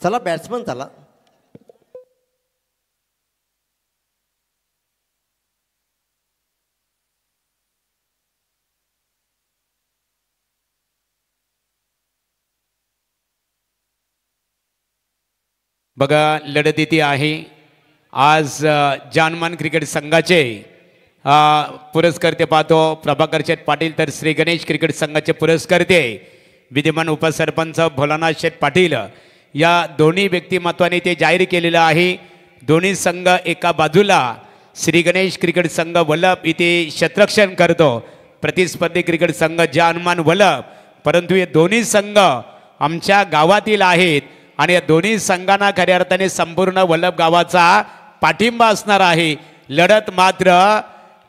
चला बॅट्समन चला. बघा लढत इथे आहे. आज जानमान क्रिकेट संघाचे पुरस्कर्ते पाहतो प्रभाकर शेठ पाटील, तर श्री गणेश क्रिकेट संघाचे पुरस्कर्ते विद्यमान उपसरपंच भोलानाथ शेठ पाटील. या दोन्ही व्यक्तिमत्वाने ते जाहीर केलेलं आहे. दोन्ही संघ एका बाजूला श्री गणेश क्रिकेट संघ वल्लभ इथे क्षेत्ररक्षण करतो, प्रतिस्पर्धी क्रिकेट संघ जानमान वल्लभ. परंतु हे दोन्ही संघ आमच्या गावातील आहेत आणि या दोन्ही संघांना खऱ्या अर्थाने संपूर्ण वल्लभ गावाचा पाठिंबा असणार आहे. लढत मात्र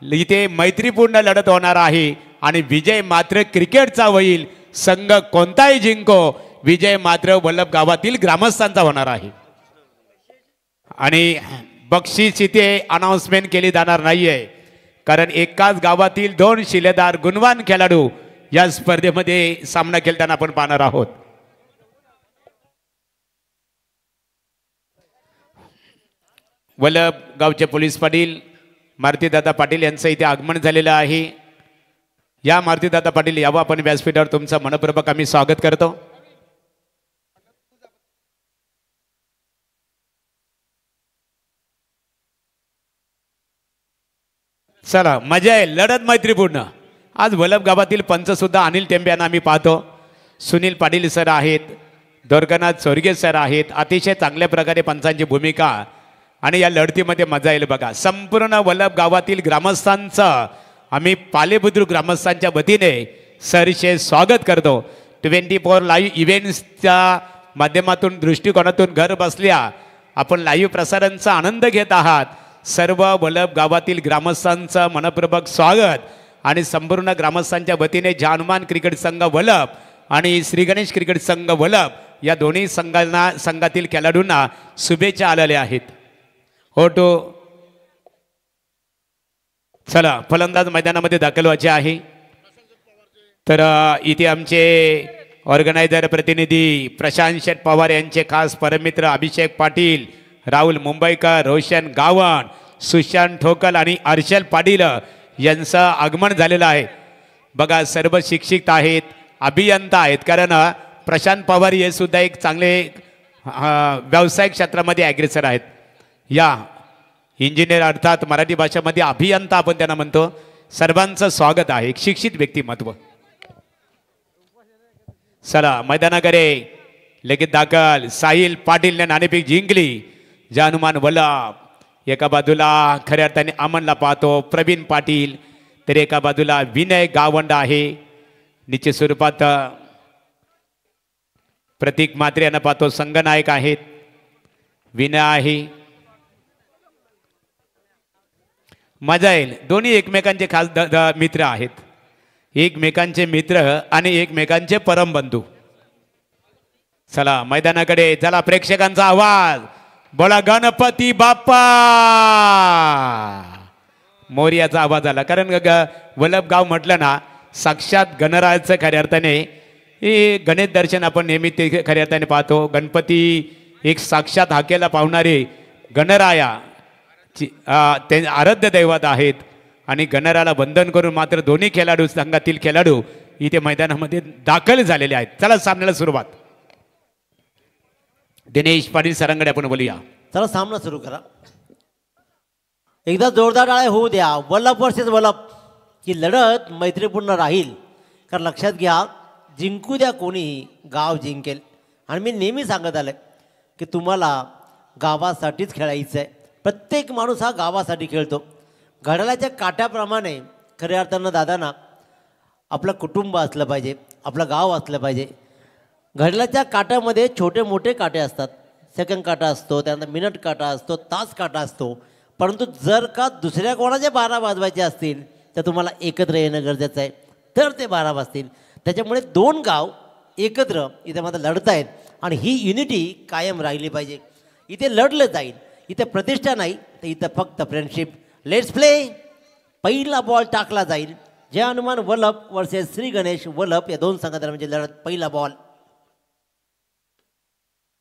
इथे मैत्रीपूर्ण लढत होणार आहे आणि विजय मात्र क्रिकेटचा होईल. संघ कोणताही जिंको, विजय मात्र वल्लभ गावातील ग्रामस्थांचा होणार आहे. आणि बक्षीस इथे अनाउन्समेंट केली जाणार नाहीये, कारण एकाच गावातील दोन शिलेदार गुणवान खेळाडू या स्पर्धेमध्ये सामना खेळताना आपण पाहणार आहोत. वल्लभ गावचे पोलीस पाटील मारुतीदादा पाटील यांचं इथे आगमन झालेलं आहे. या मारुतीदादा पाटील यावं आपण व्यासपीठावर, तुमचं मनपूर्वक आम्ही स्वागत करतो. चला मजा आहे, लढत मैत्रीपूर्ण. आज वल्लभ गावातील पंच सुद्धा अनिल टेंबे यांना आम्ही पाहतो. सुनील पाटील सर आहेत, दुर्गानाथ चोरगे सर आहेत. अतिशय चांगल्या प्रकारे पंचांची भूमिका आणि या लढतीमध्ये मजा येईल. बघा संपूर्ण वल्लभ गावातील ग्रामस्थांचं आम्ही पालेबुद्रुक ग्रामस्थांच्या वतीने सरसे स्वागत करतो. 24 लाईव्ह इव्हेंट्सच्या माध्यमातून दृष्टिकोनातून घर बसल्या आपण लाईव्ह प्रसारणचा आनंद घेत आहात. सर्व वल्लभ गावातील ग्रामस्थांचं मनपूर्वक स्वागत आणि संपूर्ण ग्रामस्थांच्या वतीने जानमान क्रिकेट संघ वल्लभ आणि श्री गणेश क्रिकेट संघ वल्लभ या दोन्ही संघातील खेळाडूंना शुभेच्छा आलेल्या आहेत. होटो चला फलंदाज मैदानामध्ये दाखल व्हायचे आहे. तर इथे आमचे ऑर्गनायझर प्रतिनिधी प्रशांत शेठ पवार यांचे खास परमित्र अभिषेक पाटील, राहुल मुंबईकर, रोशन गावण, सुशांत ठोकल आणि अर्शल पाटील यांचं आगमन झालेलं आहे. बघा सर्व शिक्षित आहेत, अभियंता आहेत, कारण प्रशांत पवार हे सुद्धा एक चांगले व्यावसायिक क्षेत्रामध्ये अग्रेसर आहेत. या इंजिनियर अर्थात मराठी भाषेमध्ये अभियंता आपण त्यांना म्हणतो. सर्वांचं स्वागत आहे, एक शिक्षित व्यक्तिमत्व. चला मैदानाकडे लगेच दाखल. साहिल पाटीलने नाणेफेक जिंकली. जानमान वल्लभ एका बाजूला खऱ्या अर्थाने अमनला पाहतो, प्रवीण पाटील, तर एका बाजूला विनय गावंड आहे. निश्चित स्वरूपात प्रतीक म्हात्रे यांना पाहतो, संघनायक आहेत, विनय आहे. मजा येईल. दोन्ही एकमेकांचे खास मित्र आहेत, एकमेकांचे मित्र आणि एकमेकांचे परमबंधू. चला मैदानाकडे, चला प्रेक्षकांचा आवाज, बोला गणपती बाप्पा मोरयाचा आवाज आला. कारण वल्लभ गाव म्हटलं ना साक्षात गणरायाचं खऱ्या अर्थाने हे गणेश दर्शन आपण नेहमी ते खऱ्या अर्थाने पाहतो. गणपती एक साक्षात हाकेला पावणारे गणराया ते आराध्य दैवत आहेत आणि गणरायाला वंदन करून मात्र दोन्ही खेळाडू संघातील खेळाडू इथे मैदानामध्ये दाखल झालेले आहेत. चला सामन्याला सुरुवात. दिनेश पाटील सरांकडे आपण बोलूया. चला सामना सुरू करा. एकदा जोरदार टाळ्या होऊ द्या. वल्लभ वर्सेस वल्लभ ही लढत मैत्रीपूर्ण राहील. कारण लक्षात घ्या, जिंकू द्या कोणीही, गाव जिंकेल. आणि मी नेहमी सांगत आलं की तुम्हाला गावासाठीच खेळायचं आहे. प्रत्येक माणूस हा गावासाठी खेळतो. घड्याळाच्या काट्याप्रमाणे खऱ्या अर्थानं दादांना आपलं कुटुंब असलं पाहिजे, आपलं गाव असलं पाहिजे. घड्याळाच्या काट्यामध्ये छोटे मोठे काटे असतात. सेकंड काटा असतो, त्यानंतर मिनिट काटा असतो, तास काटा असतो. परंतु जर का दुसऱ्या कोणाचे 12 वाजवायचे असतील तर तुम्हाला एकत्र येणं गरजेचं आहे, तर ते 12 वाजतील. त्याच्यामुळे दोन गाव एकत्र इथे मात्र लढत आहेत आणि ही युनिटी कायम राहिली पाहिजे. इथे लढलं जाईल, इथे प्रतिष्ठा नाही, तर इथं फक्त फ्रेंडशिप. Let's play. पहिला बॉल टाकला जाईल. जानमान वल्लभ वर्सेस श्री गणेश वल्लभ या दोन संघादरम्यानची लढत. पहिला बॉल.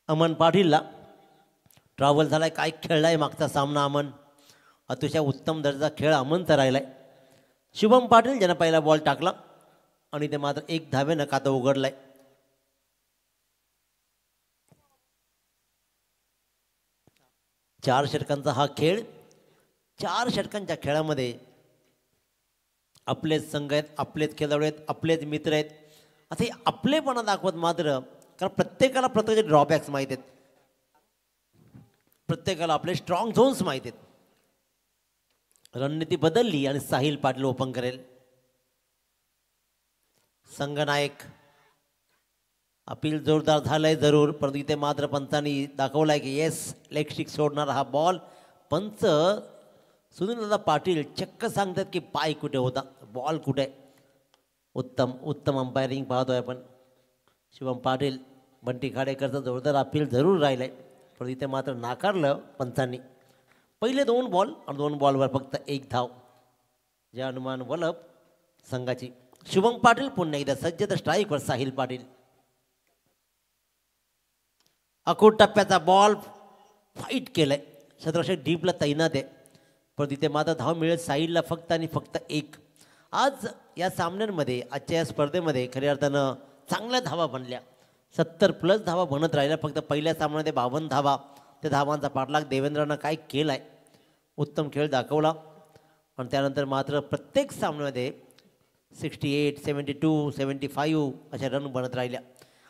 अमन पाटीलला ट्रॅव्हल झालाय, काय खेळलाय मागचा सामना अमन. अतिशय उत्तम दर्जाचा खेळ अमनचा राहिलाय. शुभम पाटील ज्यानं पहिला बॉल टाकला आणि ते मात्र 1 धावेनं खातं उघडलंय. चार षटकांचा हा खेळ. 4 षटकांच्या खेळामध्ये आपलेच संघ आहेत, आपलेच खेळाडू आहेत, आपलेच मित्र आहेत. आता हे आपलेपणा दाखवत मात्र, कारण प्रत्येकाला प्रत्येकाचे ड्रॉबॅक्स माहीत आहेत, प्रत्येकाला आपले स्ट्रॉंग झोन्स माहीत आहेत. रणनीती बदलली आणि साहिल पाटील ओपन करेल. संघनायक अपील जोरदार झालंय जरूर, परंतु इथे मात्र पंचांनी दाखवलाय की येस, लेग स्टिक सोडणारा हा बॉल. पंच सुनीलदादा पाटील चक्क सांगतात की पाय कुठे होता, बॉल कुठे. उत्तम उत्तम अंपायरिंग पाहतोय आपण. शिवम पाटील बंटी खाडेकरचं जोरदार अपील जरूर राहिलंय, पण इथे मात्र नाकारलं पंचांनी. पहिले 2 बॉल आणि 2 बॉलवर फक्त 1 धाव. जे अनुमान वलप संघाची. शुभम पाटील पुन्हा एकदा सज्ज, तर स्ट्राईकवर साहिल पाटील. अकोट टप्प्याचा बॉल फाईट केलाय, क्षेत्ररक्षक डीपला तैनात आहे, पण तिथे मात्र धाव मिळेल साहिलला फक्त आणि फक्त 1. आज या सामन्यांमध्ये, आजच्या या स्पर्धेमध्ये खऱ्या अर्थानं चांगल्या धावा बनल्या. 70+ धावा बनत राहिल्या. फक्त पहिल्या सामन्यामध्ये 52 धावा. त्या धावांचा पाठलाग देवेंद्रनं काय केला आहे, उत्तम खेळ दाखवला. आणि त्यानंतर मात्र प्रत्येक सामन्यामध्ये 68, 72, 75 अशा रन बनत राहिल्या.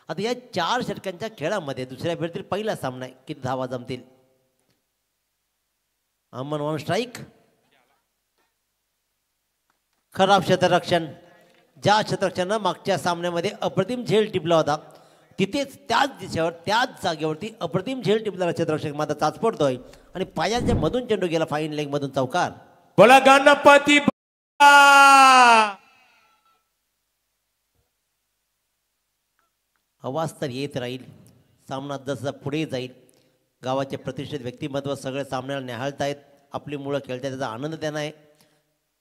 आता या 4 षटकांच्या खेळामध्ये दुसऱ्या फेरीतील पहिला सामना आहे, किती धावा जमतील. Aman on strike. खराब क्षेत्ररक्षण. ज्या क्षेत्ररक्षणानं मागच्या सामन्यामध्ये अप्रतिम झेल टिपला होता, तिथेच त्याच दिशेवर त्याच जागेवरती अप्रतिम झेल टिपणारा क्षेत्ररक्षक मात्र चाचपडतोय आणि पायाच्या मधून चेंडू गेला फाईन लेग मधून चौकार. बोला गणपती. आवाज तर येत राहील. सामना जसा पुढे जाईल, गावाचे प्रतिष्ठित व्यक्तिमत्व सगळे सामन्याला निहाळतायत, आपली मुलं खेळतायत, त्याचा आनंद त्यांना आहे.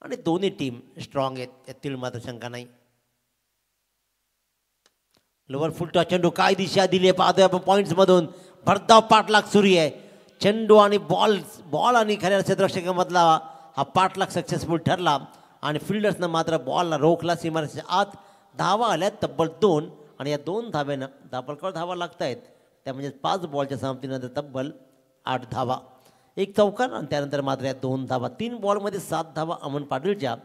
आणि दोन्ही टीम स्ट्रॉंग आहेत, यातील मात्र शंका नाही. लोअर फुल टॉस चेंडू काय दिशा दिली आहे पाहतोय आपण पॉईंट्समधून. भरधाव पाठलाग सुरू आहे. चेंडू आणि बॉल आणि खऱ्या क्षेत्ररक्षकामधला हा पाठलाग सक्सेसफुल ठरला आणि फिल्डर्सनं मात्र बॉलला रोखला सीमारेषेच्या आत. धावा आल्या तब्बल 2 आणि या 2 धाव्यानं दाबलकर धावा लागत आहेत. त्या म्हणजे 5 बॉलच्या समाप्तीनंतर तब्बल 8 धावा, 1 चौकार आणि त्यानंतर मात्र या 2 धावा. 3 बॉलमध्ये 7 धावा अमन पाटीलच्या,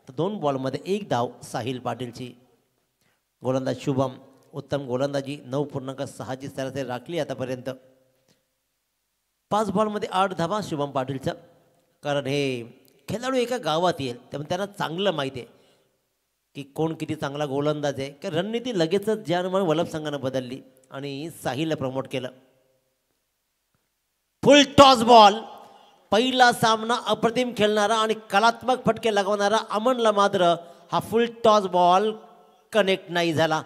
तर 2 बॉलमध्ये 1 धाव साहिल पाटीलची. गोलंदाज शुभम, उत्तम गोलंदाजी. 9.6ची सरासरी राखली आतापर्यंत. 5 बॉलमध्ये 8 धावा शुभम पाटीलचं. कारण हे खेळाडू एका गावात येईल, त्यामुळे त्यांना चांगलं माहिती आहे की कोण किती चांगला गोलंदाज आहे. की रणनीती लगेचच ज्या अनुमान वलभ संघानं बदलली आणि साहिलला प्रमोट केलं. फुल टॉस बॉल. पहिला सामना अप्रतिम खेळणारा आणि कलात्मक फटके लगवणारा अमनला मात्र हा फुल टॉस बॉल कनेक्ट नाही झाला.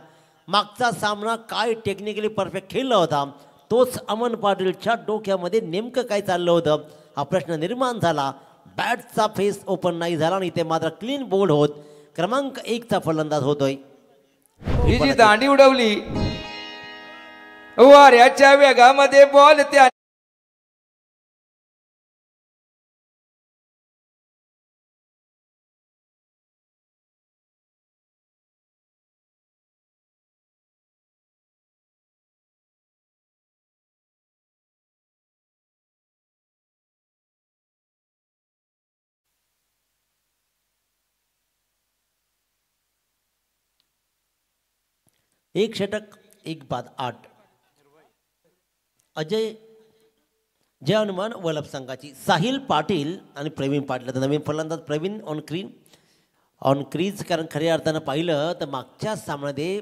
मागचा सामना काय टेक्निकली परफेक्ट खेळला होता, तोच अमन पाटीलच्या डोक्यामध्ये नेमकं काय चाललं होतं हा प्रश्न निर्माण झाला. बॅटचा फेस ओपन नाही झाला आणि इथे मात्र क्लीन बोल्ड होत क्रमांक 1चा फलंदाज होतोय. ही जी दांडी उडवली वाऱ्याच्या वेगामध्ये बॉल त्या एक षटक 1 बाद 8. अजय जय हनुमान वलभ संघाची. साहिल पाटील आणि प्रवीण पाटील, नवीन फलंदाज प्रवीण ऑन क्रीज. कारण खऱ्या अर्थानं पाहिलं तर मागच्या सामन्यामध्ये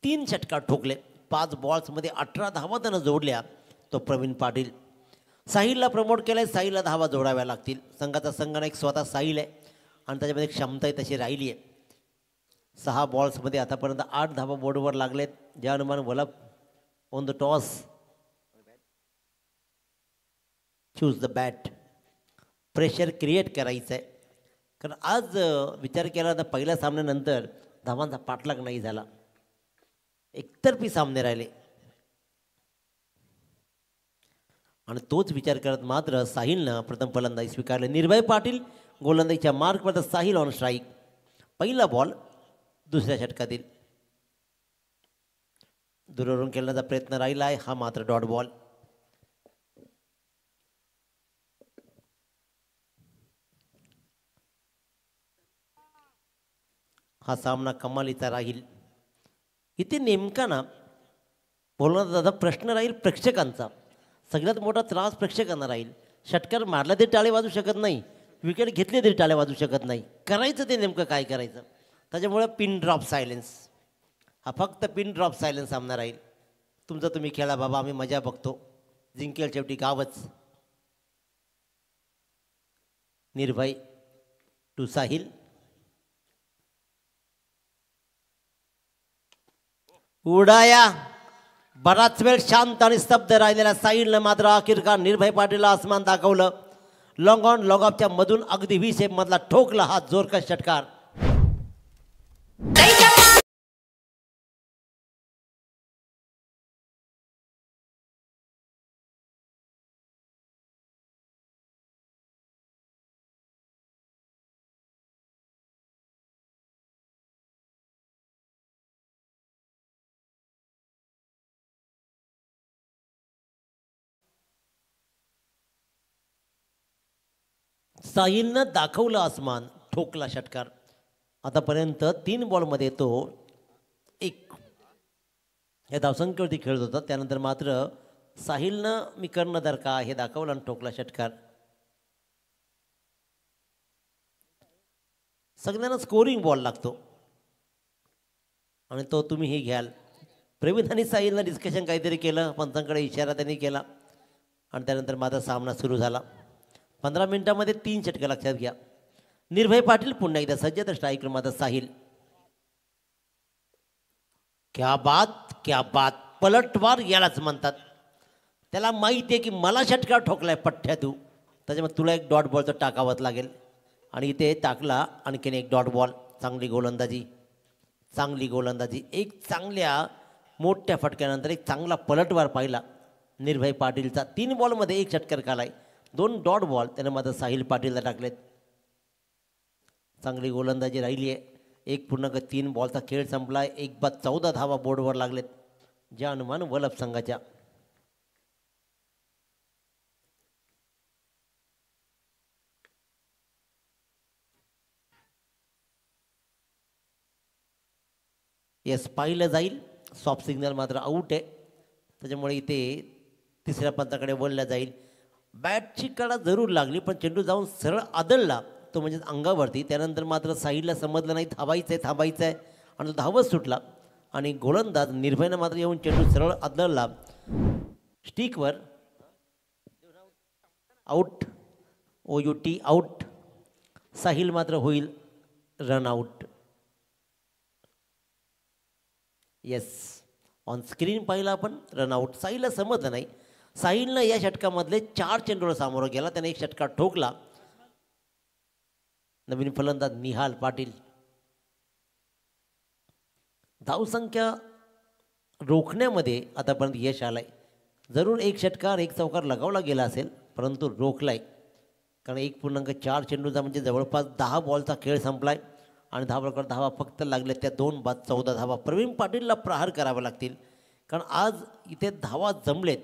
3 षटकार ठोकले, 5 बॉल्समध्ये 18 धावा त्यानं जोडल्या तो प्रवीण पाटील. साहिलला प्रमोट केलं आहे, साहिलला धावा जोडाव्या लागतील. संघाचा संघनायक स्वतः साहिल आहे आणि त्याच्यामध्ये क्षमताही तशी राहिली आहे. 6 बॉल्समध्ये आतापर्यंत 8 धावा बोर्डवर लागलेत. ज्या अनुमान Vallabh on the toss choose the bat. Pressure create करायचं आहे. कारण आज विचार केला तर पहिल्या सामन्यानंतर धावांचा पाठलाग नाही झाला, एकतर्फी सामने राहिले. आणि तोच विचार करत मात्र साहिलनं प्रथम फलंदाजी स्वीकारले. निर्भय पाटील गोलंदाजीच्या मार्कवर, साहिल ऑन स्ट्राईक. पहिला बॉल दुसऱ्या षटकातील. दूरवरून खेळण्याचा प्रयत्न राहिला आहे, हा मात्र डॉट बॉल. हा सामना कमालीचा राहील. इथे नेमका ना बोलण्याचा दादा प्रश्न राहील प्रेक्षकांचा. सगळ्यात मोठा त्रास प्रेक्षकांना राहील. षटकार मारला तरी टाळे वाजू शकत नाही, विकेट घेतले तरी टाळे वाजू शकत नाही. करायचं ते नेमकं काय करायचं. त्याच्यामुळं पिन ड्रॉप सायलेन्स, हा फक्त पिन ड्रॉप सायलेन्स सामना राहील. तुमचं तुम्ही खेळा बाबा, आम्ही मजा बघतो. जिंकेल शेवटी गावच. निर्भय टू साहिल. उडाया. बराच वेळ शांत आणि स्तब्ध राहिलेल्या साहिलनं मात्र अखेरकार निर्भय पाटीलला आसमान दाखवलं. लॉंग ऑन लॉंग ऑफच्या मधून अगदी 20 मधला ठोकला हा जोरकस षटकार. साहिलनं दाखवलं आसमान, ठोकला षटकार. आतापर्यंत 3 बॉलमध्ये तो एक या धावसंख्येवरती खेळत होता. त्यानंतर मात्र साहिलनं मी कर्णधार का हे दाखवलं आणि ठोकला षटकार. सगळ्यांना स्कोरिंग बॉल लागतो आणि तो तुम्ही हे घ्याल. प्रवीण आणि साहिलनं डिस्कशन काहीतरी केलं, पंचांकडे इशारा त्यांनी केला आणि त्यानंतर मात्र सामना सुरू झाला. 15 मिनिटांमध्ये 3 षटकं लक्षात घ्या. निर्भय पाटील पुन्हा एकदा सज्ज, तर स्ट्राईकर मात्र साहिल. क्या बात क्या बात. पलटवार यालाच म्हणतात. त्याला माहिती आहे की मला षटकार ठोकलाय पठ्ठ्या तू, त्याच्यामुळे तुला एक डॉट बॉलचं टाकावंच लागेल. आणि इथे टाकला आणखीन एक डॉट बॉल. चांगली गोलंदाजी, चांगली गोलंदाजी. एक चांगल्या मोठ्या फटक्यानंतर एक चांगला पलटवार पाहिला निर्भय पाटीलचा. 3 बॉलमध्ये 1 षटकार काढलाय. 2 डॉट बॉल त्यानं मात्र साहिल पाटीलला टाकलेत. चांगली गोलंदाजी राहिली आहे. 1.3 बॉलचा खेळ संपलाय. 1 बाद 14 धावा बोर्डवर लागलेत जानमान वलभ संघाच्या. येस, पाहिलं जाईल. सॉफ्ट सिग्नल मात्र आऊट आहे, त्याच्यामुळे इथे तिसऱ्या पंचाकडे वळल्या जाईल. बॅटची कडा जरूर लागली, पण चेंडू जाऊन सरळ आदळला तो म्हणजे अंगावरती. त्यानंतर मात्र साईडला समजलं नाही थांबायचं आहे आणि तो धावत सुटला. आणि गोलंदाज निर्भयनं मात्र येऊन चेंडू सरळ आदळला स्टिकवर. आऊट. OUT out. साहिल मात्र होईल run out. Yes, on screen पाहिला आपण रन आऊट. साहिलला समजलं नाही. साहिलनं या षटकामधले 4 चेंडूला सामोरं गेला. त्याने 1 षटकार ठोकला. नवीन फलंदाज निहाल पाटील. धावसंख्या रोखण्यामध्ये आतापर्यंत यश आलंय. जरूर 1 षटकार 1 चौकार लगावला गेला असेल, परंतु रोखलाय. कारण 1.4 चेंडूचा म्हणजे जवळपास 10 बॉलचा खेळ संपलाय आणि धावा फक्त लागल्या त्या 2 बाद 14 धावा. प्रवीण पाटीलला प्रहार करावे लागतील, कारण आज इथे धावा जमलेत.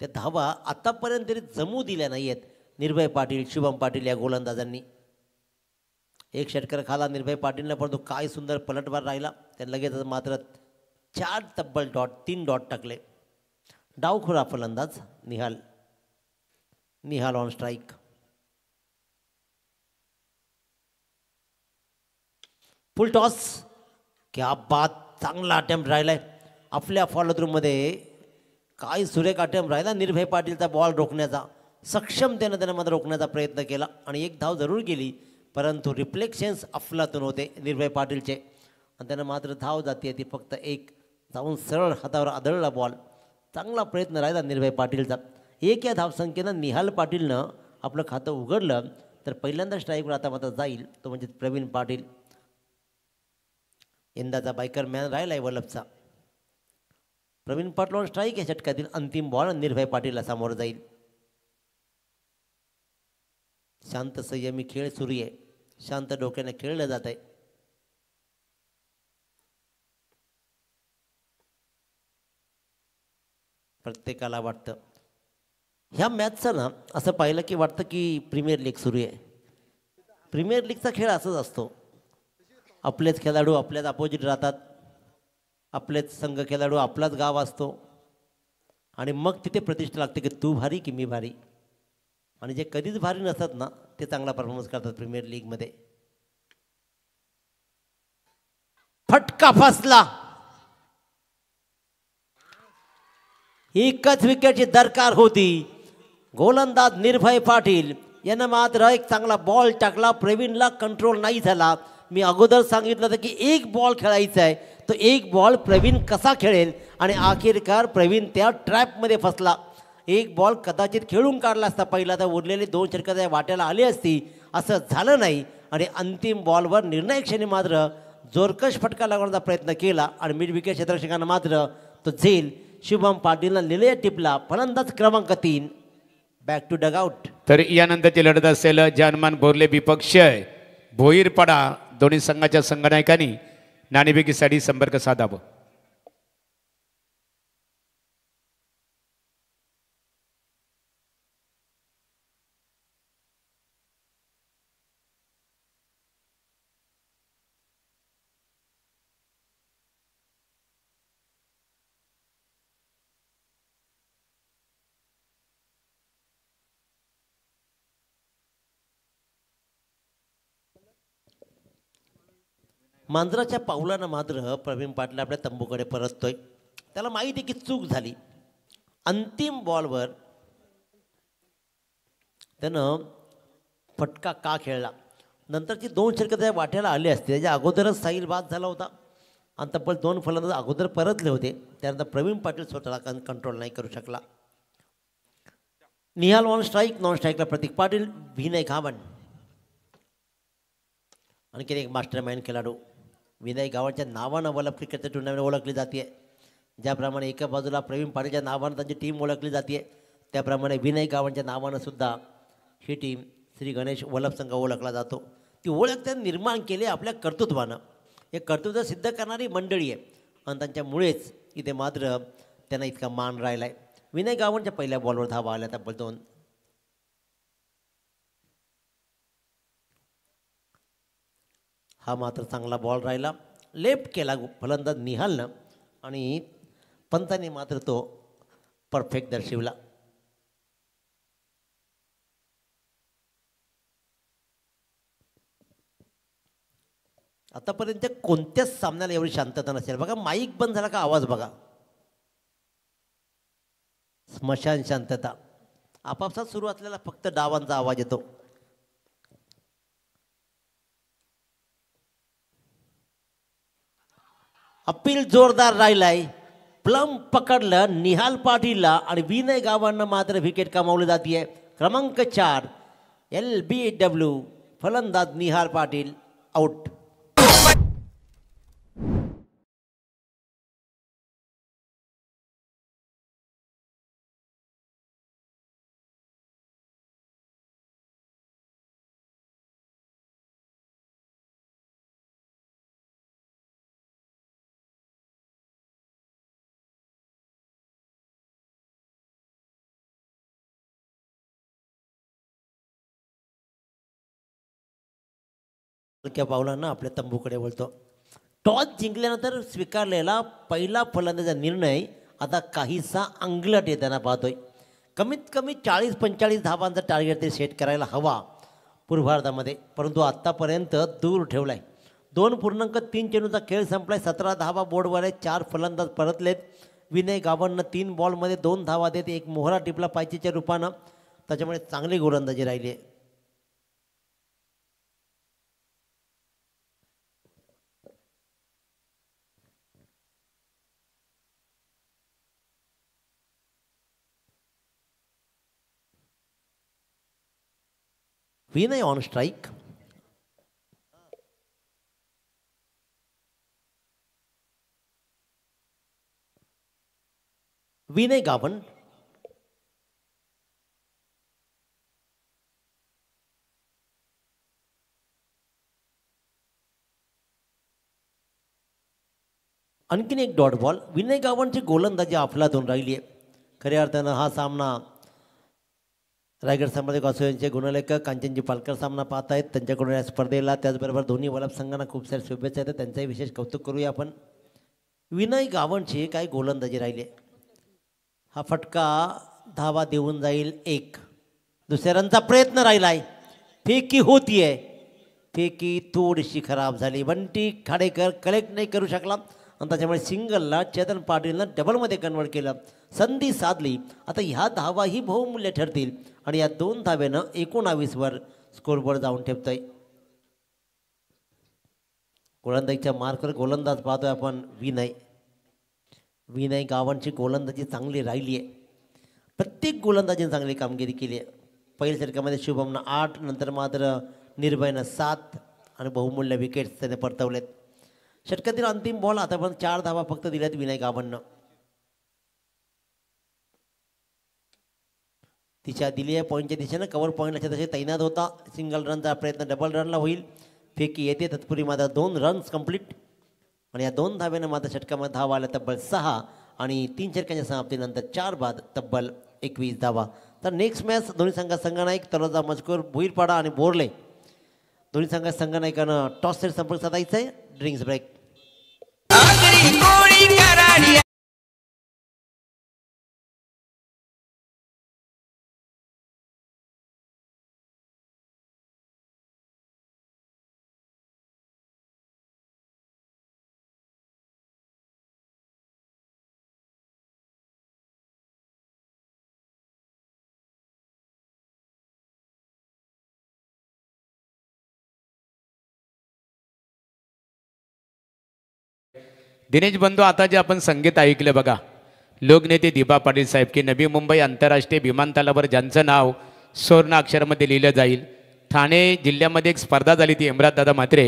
त्या धावा आतापर्यंत तरी जमू दिल्या नाही आहेत निर्भय पाटील, शुभम पाटील या गोलंदाजांनी. 1 षटकार खाला निर्भय पाटीलनं, परंतु काय सुंदर पलटवार राहिला. त्याने लगेच मात्र 4 तब्बल डॉट 3 डॉट टाकले. डावखुरा फलंदाज Nihal on strike. Full toss. क्या बात. चांगला अटेम्प्ट राहिलाय आपल्या फॉलोथ्रूमध्ये. काय सुरेख अटेम्प्ट राहिला निर्भय पाटीलचा बॉल रोखण्याचा. सक्षमतेनं त्यानं मात्र रोखण्याचा प्रयत्न केला आणि 1 धाव जरूर गेली, परंतु रिफ्लेक्शन्स अफलातून होते निर्भय पाटीलचे आणि त्यानं मात्र धाव जाते ती फक्त 1. जाऊन सरळ हातावर आदळला बॉल. चांगला प्रयत्न राहिला निर्भय पाटीलचा. 1 या धावसंख्येनं निहाल पाटीलनं आपलं खातं उघडलं. तर पहिल्यांदा स्ट्राईकवर आता मात्र जाईल तो म्हणजे प्रवीण पाटील. यंदाचा बायकर मॅन राहिलाय वल्लभचा. Pravin Patil on strike. या षटकातील अंतिम बॉल निर्भय पाटीलला सामोरं जाईल. शांत संयमी खेळ सुरू आहे. शांत डोक्याने खेळलं जात आहे. प्रत्येकाला वाटतं ह्या मॅचचं ना असं पाहिलं की वाटतं की प्रीमियर लीग सुरू आहे. प्रीमियर लीगचा खेळ असंच असतो. आपलेच खेळाडू आपल्याच अपोजिट राहतात. आपलेच संघ खेळाडू आपलाच गाव असतो आणि मग तिथे प्रतिष्ठा लागते की तू भारी की मी भारी. आणि जे कधीच भारी नसतात ना ते चांगला परफॉर्मन्स करतात प्रीमियर लीगमध्ये. फटका फसला. एकच विकेटची दरकार होती. गोलंदाज निर्भय पाटील यानं मात्र एक चांगला बॉल टाकला. प्रवीणला कंट्रोल नाही झाला. मी अगोदर सांगितलं होतं की एक बॉल खेळायचा आहे. तो एक बॉल प्रवीण कसा खेळेल आणि आखिरकार प्रवीण त्या ट्रॅपमध्ये फसला. एक बॉल कदाचित खेळून काढला असता पहिला तर उरलेले 2 षटकं त्या वाट्याला आली असती. असं झालं नाही आणि अंतिम बॉलवर निर्णायक क्षणी मात्र जोरकश फटका लागवण्याचा प्रयत्न केला आणि मिड विकेट क्षेत्ररक्षकानं मात्र तो झेल शुभम पाटीलला लिहिलेला टिपला. फलंदाज क्रमांक 3 बॅक टू डगआउट. तर यानंतरची लढत असेल जानमान बोरले विपक्ष भोईरपाडा. दोन्ही संघाच्या संघनायकांनी नाणेफेकीसाठी संपर्क साधावा. मांजराच्या पावलानं मात्र प्रवीण पाटील आपल्या तंबूकडे परततोय. त्याला माहिती आहे की चूक झाली. अंतिम बॉलवर त्यानं फटका का खेळला. नंतरची 2 षटकं त्या वाट्याला आली असते. त्याच्या अगोदरच साहिल बाद झाला होता आणि तब्बल 2 फलंदाज अगोदर परतले होते. त्यानंतर प्रवीण पाटील स्वतःला कंट्रोल नाही करू शकला. Nihal on strike. नॉन स्ट्राईकला प्रतीक पाटील. विनय गावण आणखी एक मास्टर माइंड खेळाडू. विनय गावांच्या नावानं वल्लभ क्रिकेटच्या टुर्नामेंट ओळखली जाते. ज्याप्रमाणे एका बाजूला प्रवीण पाटीलच्या नावानं त्यांची टीम ओळखली जाते त्याप्रमाणे विनय गावांच्या नावानं सुद्धा ही टीम श्री गणेश वल्लभ संघ ओळखला जातो. ती ओळख त्यांनी निर्माण केली आपल्या कर्तृत्वानं. हे कर्तृत्व सिद्ध करणारी मंडळी आहे आणि त्यांच्यामुळेच इथे मात्र त्यांना इतका मान राहिला आहे. विनय गावांच्या पहिल्या बॉलवर धावा आल्या तब्बल 2. हा मात्र चांगला बॉल राहिला. लेफ्ट केला फलंदाज निहालनं आणि पंतांनी मात्र तो परफेक्ट दर्शविला. आतापर्यंत कोणत्याच सामन्याला एवढी शांतता नसेल. बघा माईक बंद झाला का आवाज बघा. स्मशान शांतता. आपापसात सुरू असलेला फक्त डावांचा आवाज येतो. अपील जोरदार राहिलाय. प्लम पकडलं निहाल पाटीलला आणि विनय गावांना मात्र विकेट कमावली जाते. क्रमांक 4 LBW फलंदाज निहाल पाटील आउट. पावलांना आपल्या तंबूकडे वळतो. टॉस जिंकल्यानंतर स्वीकारलेला पहिला फलंदाजा निर्णय आता काहीसा अंगलट येताना पाहतोय. कमीत कमी 40-45 धावांचा टार्गेट ते सेट करायला हवा पूर्वार्धामध्ये, परंतु आत्तापर्यंत दूर ठेवलाय. 2.3 चेंडूचा खेळ संपलाय. 17 धावा बोर्डवर आहेत. 4 फलंदाज परतलेत. विनय गावांना 3 बॉलमध्ये 2 धावा देत एक मोहरा टिपला पायचीच्या रूपानं. त्याच्यामुळे चांगली गोलंदाजी राहिली आहे. Vinay on strike. विनय गावन आणखीन एक डॉट बॉल. विनय गावांची गोलंदाजी अफलातून राहिली आहे. खऱ्या अर्थानं हा सामना रायगड संपादक असोसिएशनचे गुणलेखक कांचनजी पालकर सामना पाहत आहेत. त्यांच्याकडून या स्पर्धेला त्याचबरोबर दोन्ही वलभ संघांना खूप साऱ्या शुभेच्छा आहेत. त्यांचाही विशेष कौतुक करूया आपण. विनय गावांची काय गोलंदाजी राहिली आहे. हा फटका धावा देऊन जाईल एक. दुसऱ्या रनचा प्रयत्न राहिला आहे. फेकी होती आहे. फेकी थोडीशी खराब झाली. बंटी खाडेकर कलेक्ट नाही करू शकला आणि त्याच्यामुळे सिंगलला चेतन पाटीलनं डबलमध्ये कन्वर्ट केलं. संधी साधली. आता ह्या धावाही बहुमूल्य ठरतील आणि या 2 धावेनं 19वर स्कोरबोर्ड जाऊन ठेवतोय. गोलंदाजीच्या मार्कवर गोलंदाज पाहतोय आपण विनय. विनय गावांची गोलंदाजी चांगली राहिली आहे. प्रत्येक गोलंदाजीने चांगली कामगिरी केली आहे. पहिल्या षटकामध्ये शुभमनं 8, नंतर मात्र निर्भयनं 7 आणि बहुमूल्य विकेट्स त्याने परतवलेत. षटकातील अंतिम बॉल आतापर्यंत 4 धावा फक्त दिल्यात विनय गावांना. तिच्या दिली आहे पॉईंटच्या दिशेनं. कव्हर पॉईंटला तसे तैनात होता. सिंगल रनचा प्रयत्न डबल रनला होईल. फेकी येते. तत्पूर्वी मात्र 2 रन्स कंप्लीट आणि या 2 धाव्यानं मात्र षटकामध्ये धावा आल्या तब्बल 6 आणि 3 षटकांच्या समाप्तीनंतर 4 बाद तब्बल 21 धावा. तर नेक्स्ट मॅच दोन्ही संघनायक तलोजा मजकूर भुईरपाडा आणि बोरले दोन्ही संघनायकानं टॉस सेट संपर्क साधायचा आहे. Drinks break. दिनेश बंधू, आता जे आपण संगीत ऐकलं बघा, लोकनेते दिबा पाटील साहेब की नवी मुंबई आंतरराष्ट्रीय विमानतळावर ज्यांचं नाव सुवर्ण अक्षरामध्ये लिहिलं जाईल. ठाणे जिल्ह्यामध्ये एक स्पर्धा झाली ती दादा म्हात्रे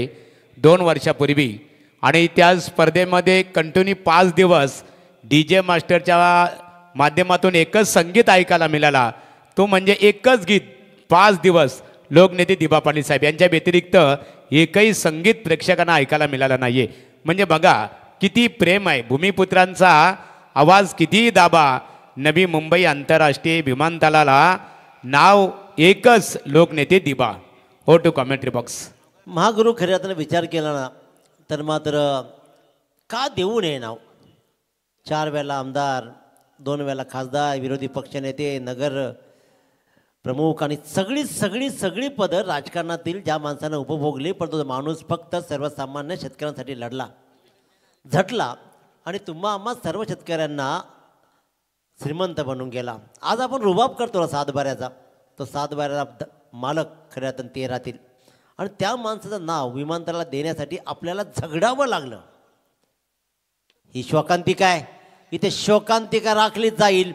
2 वर्षापूर्वी आणि त्या स्पर्धेमध्ये कंटिन्यू 5 दिवस DJ मास्टरच्या माध्यमातून एकच संगीत ऐकायला मिळाला. तो म्हणजे एकच गीत 5 दिवस लोकनेते दिबा पाटील साहेब यांच्या व्यतिरिक्त एकही संगीत प्रेक्षकांना ऐकायला मिळालं नाही आहे. म्हणजे बघा किती प्रेम आहे. भूमिपुत्रांचा आवाज कितीही दाबा, नवी मुंबई आंतरराष्ट्रीय विमानतळाला नाव एकच लोकनेते दिबा. हो टू कॉमेंट्री बॉक्स. महागुरु खऱ्या अर्थानं विचार केला ना तर मात्र का देऊ नये नाव. 4 वेळेला आमदार, 2 वेळेला खासदार, विरोधी पक्षनेते, नगर प्रमुख आणि सगळी पदं राजकारणातील ज्या माणसानं उपभोगली, पण तो माणूस फक्त सर्वसामान्य शेतकऱ्यांसाठी लढला, झटला आणि तुम्हा आम्हा सर्व शेतकऱ्यांना श्रीमंत बनवून गेला. आज आपण रुबाब करतो ना सातबाऱ्याचा, तो सातबाऱ्याचा मालक खऱ्या अर्थानं ते राहतील आणि त्या माणसाचं नाव विमानतळाला देण्यासाठी आपल्याला झगडावं लागलं. ही शोकांतिका आहे. इथे शोकांतिका राखली जाईल.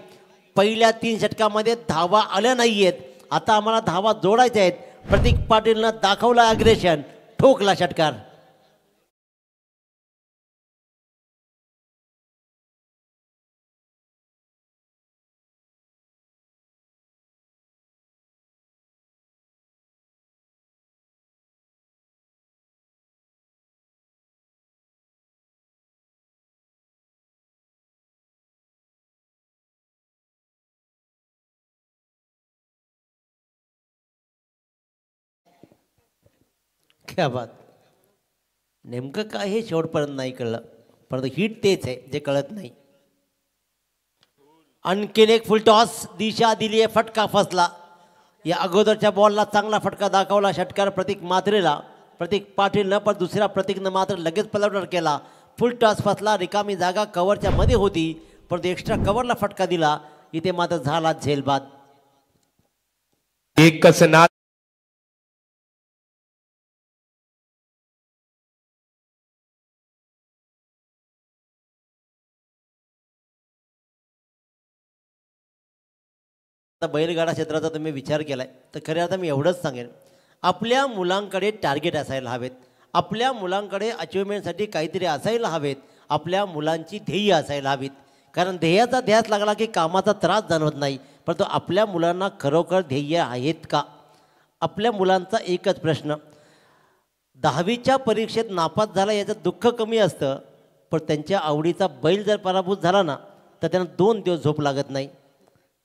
पहिल्या 3 षटकामध्ये धावा आल्या नाही आहेत. आता आम्हाला धावा जोडायच्या आहेत. प्रतीक पाटीलनं दाखवलं अग्रेशन, ठोकला षटकार. क्या बात. नेमकं काय हे शेवटपर्यंत नाही कळलं, परंतु हिट तेच आहे जे कळत नाही. आणखीन एक फुल टॉस, दिशा दिली आहे, फटका फसला. या अगोदरच्या बॉलला चांगला फटका दाखवला षटकार प्रतीक मात्रेला. प्रतीक पाटीलनं पण दुसऱ्या प्रतीकनं मात्र लगेच पलटवार केला. फुल टॉस फसला. रिकामी जागा कव्हरच्या मध्ये होती, परंतु एक्स्ट्रा कव्हरला फटका दिला. इथे मात्र झाला झेलबाद. एकच नाद बैलगाडा क्षेत्राचा तुम्ही विचार केला आहे तर खऱ्या आता मी एवढंच सांगेन, आपल्या मुलांकडे टार्गेट असायला हवेत. आपल्या मुलांकडे अचिव्हमेंटसाठी काहीतरी असायला हवेत. आपल्या मुलांची ध्येय असायला हवीत. कारण ध्येयाचा ध्यास लागला की कामाचा त्रास जाणवत नाही. परंतु आपल्या मुलांना खरोखर ध्येय आहेत का? आपल्या मुलांचा एकच प्रश्न, 10वीच्या परीक्षेत नापास झाला याचं दुःख कमी असतं, पण त्यांच्या आवडीचा बैल जर पराभूत झाला ना तर त्यांना 2 दिवस झोप लागत नाही.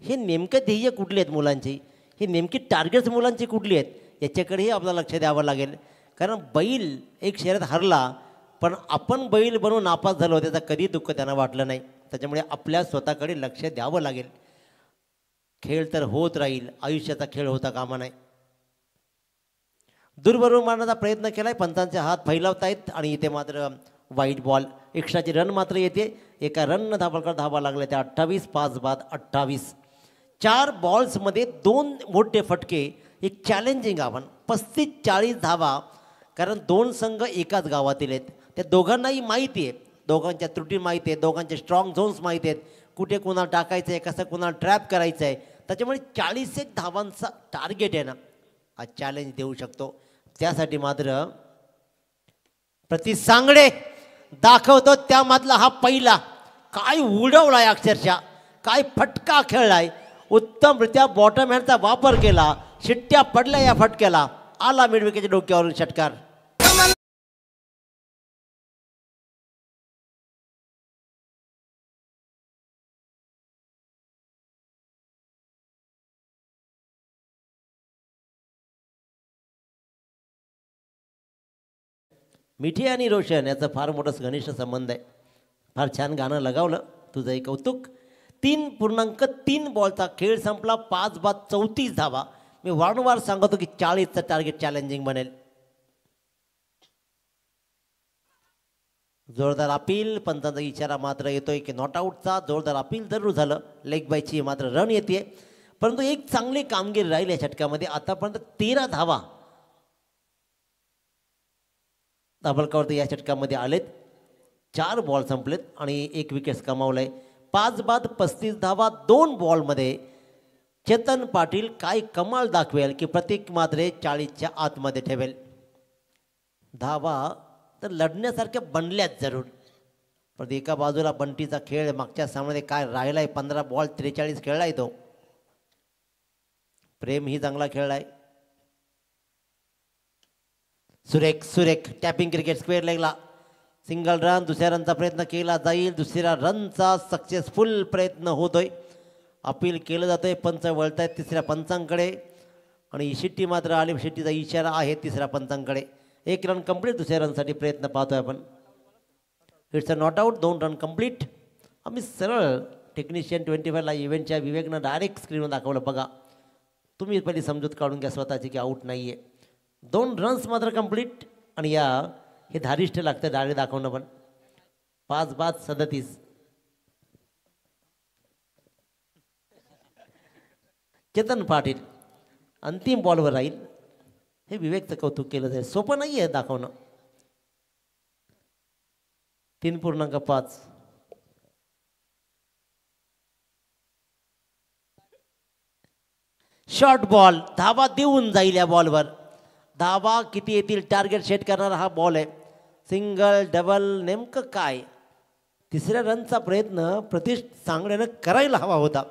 हे नेमकं ध्येय कुठली आहेत मुलांची, ही नेमकी टार्गेट्स मुलांची कुठली आहेत याच्याकडेही आपल्याला लक्ष द्यावं लागेल. कारण बैल एक शर्यत हरला पण आपण बैल बनवून नापास झालो त्याचा कधी दुःख त्यांना वाटलं नाही. त्याच्यामुळे आपल्या स्वतःकडे लक्ष द्यावं लागेल. खेळ तर होत राहील, आयुष्याचा खेळ होता कामा नाही. दुर्बरोबर मारण्याचा प्रयत्न केला आहे, पंचांचे हात फैलावत आहेत आणि इथे मात्र वाईट बॉल. एक्स्ट्राची रन मात्र येते. एका रननं धावकर धावा लागल्या त्या 28, 5 बाद 28. 4 बॉल्समध्ये 2 मोठे फटके, एक चॅलेंजिंग आव्हान. 35-40 धावा, कारण 2 संघ एकाच गावातील आहेत. त्या दोघांनाही माहिती आहे, दोघांच्या त्रुटी माहिती आहेत, दोघांचे स्ट्रॉंग झोन्स माहिती आहेत, कुठे कोणाला टाकायचं आहे, कसं कोणाला ट्रॅप करायचं आहे. त्याच्यामुळे 41 धावांचा टार्गेट आहे ना, हा चॅलेंज देऊ शकतो. त्यासाठी मात्र प्रति सांगडे दाखवतो त्यामधला हा पहिला. काय उडवलाय अक्षरशः, काय फटका खेळलाय, उत्तमरित्या बॉटम हँडचा वापर केला, शिट्ट्या पडल्या या फटक्याला, आला मिडविकेच्या डोक्यावरून षटकार. मिठी आणि रोशन याचं फार मोठं घनिष्ठ संबंध आहे. फार छान गाणं लगावलं, तुझंही कौतुक. 3.3 बॉलचा खेळ संपला, 5 बाद 34 धावा. मी वारंवार सांगतो की 40चं टार्गेट चॅलेंजिंग बनेल. जोरदार अपील, पंचांचा इशारा मात्र येतोय की नॉट आऊटचा. जोरदार अपील जरूर झालं, लेग बायची मात्र रन येते. परंतु एक चांगली कामगिरी राहील या षटकामध्ये. आतापर्यंत 13 धावा धाबळकावरती या षटकामध्ये आलेत. 4 बॉल संपलेत आणि 1 विकेट्स कमावलंय. 5 बाद 35 धावा 2 बॉलमध्ये. चेतन पाटील काय कमाल दाखवेल की प्रत्येक मात्र 40च्या आतमध्ये ठेवेल. धावा तर लढण्यासारख्या बनल्याच जरूर, पण एका बाजूला बंटीचा खेळ मागच्या सामन्यामध्ये काय राहिलाय. 15 बॉल 43 खेळलाय तो. प्रेम ही चांगला खेळलाय. सुरेख सुरेख टॅपिंग क्रिकेट स्क्वेअर लेगला सिंगल रन. दुसऱ्या रनचा प्रयत्न केला जाईल, दुसऱ्या रनचा सक्सेसफुल प्रयत्न होतोय. अपील केलं जातोय, पंच वळत आहेत तिसऱ्या पंचांकडे आणि शिट्टी मात्र आली. शिट्टीचा इशारा आहे तिसऱ्या पंचांकडे. 1 रन कंप्लीट. दुसऱ्या रनसाठी प्रयत्न पाहतोय आपण. It's a not out. 2 run complete. आम्ही सरळ टेक्निशियन 25ला इव्हेंटच्या विवेकनं डायरेक्ट स्क्रीनवर दाखवलं. बघा तुम्ही पहिली समजूत काढून घ्या स्वतःची की आऊट नाही आहे. 2 रन्स मात्र कंप्लीट आणि या हे धारिष्ठ लागतं डाळे दाखवणं पण. 5 बाद 37. चेतन पाटील अंतिम बॉलवर राहील. हे विवेकचं कौतुक केलं जाईल. सोपं नाही आहे दाखवणं. 3.5. शॉर्ट बॉल, धावा देऊन जाईल या बॉलवर. धावा किती येतील टार्गेट सेट करणारा हा बॉल आहे. सिंगल डबल नेमकं काय. तिसऱ्या रनचा प्रयत्न प्रतीश सांगण्यानं करायला हवा होता,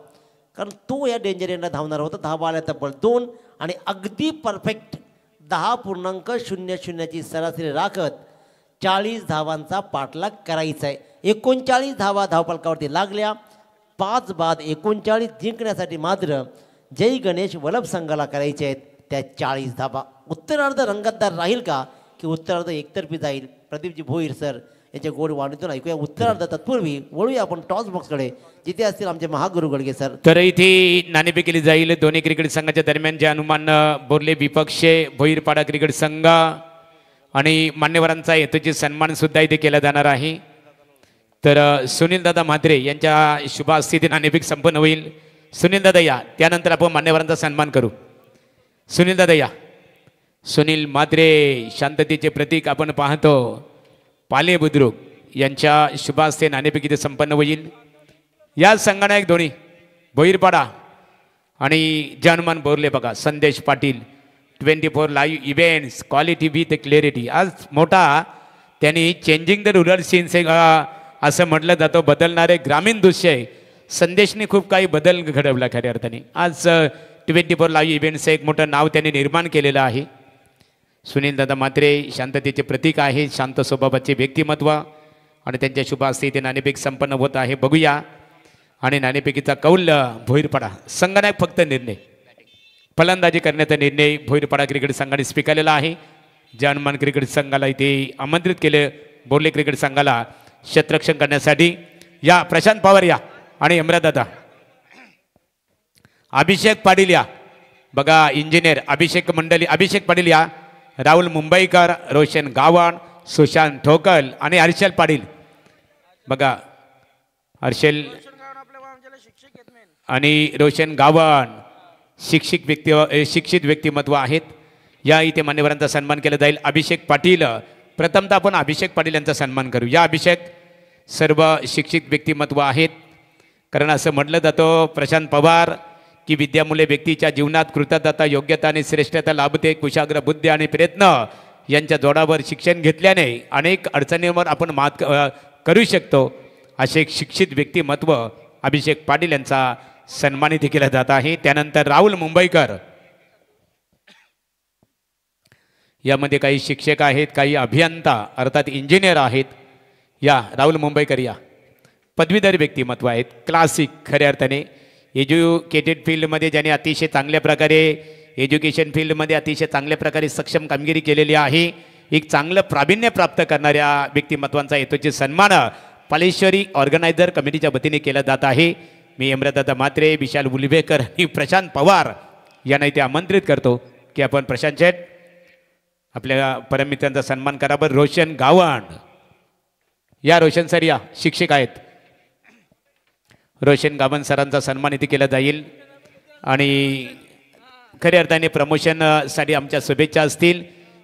कारण तो या डेंजर एंडला धावणार होता. धावा आल्या तब्बल 2 आणि अगदी परफेक्ट 10.00ची सरासरी राखत 40 धावांचा पाठलाग करायचा आहे. 39 धावा धावफलकावरती लागल्या. 5 बाद 39 जिंकण्यासाठी मात्र जय गणेश वल्लभ संघाला करायचे आहेत त्या 40 धावा. उत्तरार्ध रंगतदार राहील का की उत्तरार्ध एकतर्फी जाईल. प्रदीपजी भोईर सर याच्या गोड वाणीतून ऐकूया उत्तरार्ध. तत्पूर्वी वळूया आपण टॉस बॉक्सकडे, जिथे असतील आमचे महागुरु गडगे सर. तर इथे नाणेफेक केली जाईल दोन्ही क्रिकेट संघाच्या दरम्यान, जे अनुमान बोरले विपक्षे भोईरपाडा क्रिकेट संघ आणि मान्यवरांचा हेतूचे सन्मान सुद्धा इथे केला जाणार आहे. तर सुनील दादा म्हात्रे यांच्या शुभ हस्ते नाणेफेक संपन्न होईल. सुनील दादा या, त्यानंतर आपण मान्यवरांचा सन्मान करू. सुनील दादा या. सुनील म्हात्रे शांततेचे प्रतीक आपण पाहतो. पाले बुद्रुक यांच्या शुभ हस्ते नाणेफेक इथे संपन्न होईल. या संघाना एक दोन्ही भोईरपाडा आणि जानमान बोरले बघा. संदेश Patil 24 live events quality with clarity. आज मोठा त्यांनी चेंजिंग द रुरल सीन्स असं म्हटलं जातं, बदलणारे ग्रामीण दृश्य आहे. संदेशने खूप काही बदल घडवला खऱ्या अर्थाने. आज 24 लाईव्ह इव्हेंट्सचं एक मोठं नाव त्यांनी निर्माण केलेलं आहे. सुनील दादा म्हात्रे शांततेचे प्रतीक आहे, शांत स्वभावाचे व्यक्तिमत्व आणि त्यांच्या शुभ हस्ते इथे नाणेफेक संपन्न होत आहे. बघूया. आणि नाणेफेकीचा कौल भोईरपाडा संघनायक फक्त निर्णय फलंदाजी करण्याचा निर्णय भोईरपाडा क्रिकेट संघाने स्वीकारलेला आहे. जानमान क्रिकेट संघाला इथे आमंत्रित केले. बोर्ले क्रिकेट संघाला क्षेत्ररक्षण करण्यासाठी या प्रशांत पवार या आणि दादा अभिषेक पाटील या. बघा इंजिनियर अभिषेक पाटील या. राहुल मुंबईकर, रोशन गावण, सुशांत ठोकल आणि हर्षल पाटील. बघा हर्षल आणि रोशन गावण शिक्षित व्यक्तिमत्व आहेत. या इथे मान्यवरांचा सन्मान केला जाईल. अभिषेक पाटील प्रथमतः आपण अभिषेक पाटील यांचा सन्मान करू. या अभिषेक सर्व शिक्षित व्यक्तिमत्व आहेत. कारण असं म्हटलं जातं प्रशांत पवार की विद्यामुळे व्यक्तीच्या जीवनात कृतज्ञता, योग्यता आणि श्रेष्ठता लाभते. कुशाग्र बुद्धी आणि प्रयत्न यांच्या जोडावर शिक्षण घेतल्याने अनेक अडचणींवर आपण मात करू शकतो. असे एक शिक्षित व्यक्तिमत्व अभिषेक पाटील यांचा सन्मानित केला जात आहे. त्यानंतर राहुल मुंबईकर. यामध्ये काही शिक्षक आहेत, काही अभियंता अर्थात इंजिनियर आहेत. या राहुल मुंबईकर या पदवीधर व्यक्तिमत्व आहेत. क्लासिक खऱ्या अर्थाने एज्युकेटेड फील्डमध्ये ज्याने अतिशय चांगल्या प्रकारे एज्युकेशन फील्डमध्ये अतिशय चांगल्या प्रकारे सक्षम कामगिरी केलेली आहे. एक चांगलं प्रावीण्य प्राप्त करणाऱ्या व्यक्तिमत्वांचा येतोचे सन्मान पालेश्वरी ऑर्गनायझर कमिटीच्या वतीने केला जात आहे. मी दादा म्हात्रे, विशाल उलवेकर आणि प्रशांत पवार यांना इथे आमंत्रित करतो की आपण प्रशांत शेठ आपल्या परममित्रांचा सन्मान करा. बरं रोशन गावण या रोशन सर या शिक्षक आहेत. रोशन गावण सरांचा सन्मान इथे केला जाईल. आणि खऱ्या अर्थाने प्रमोशनसाठी आमच्या शुभेच्छा असतील.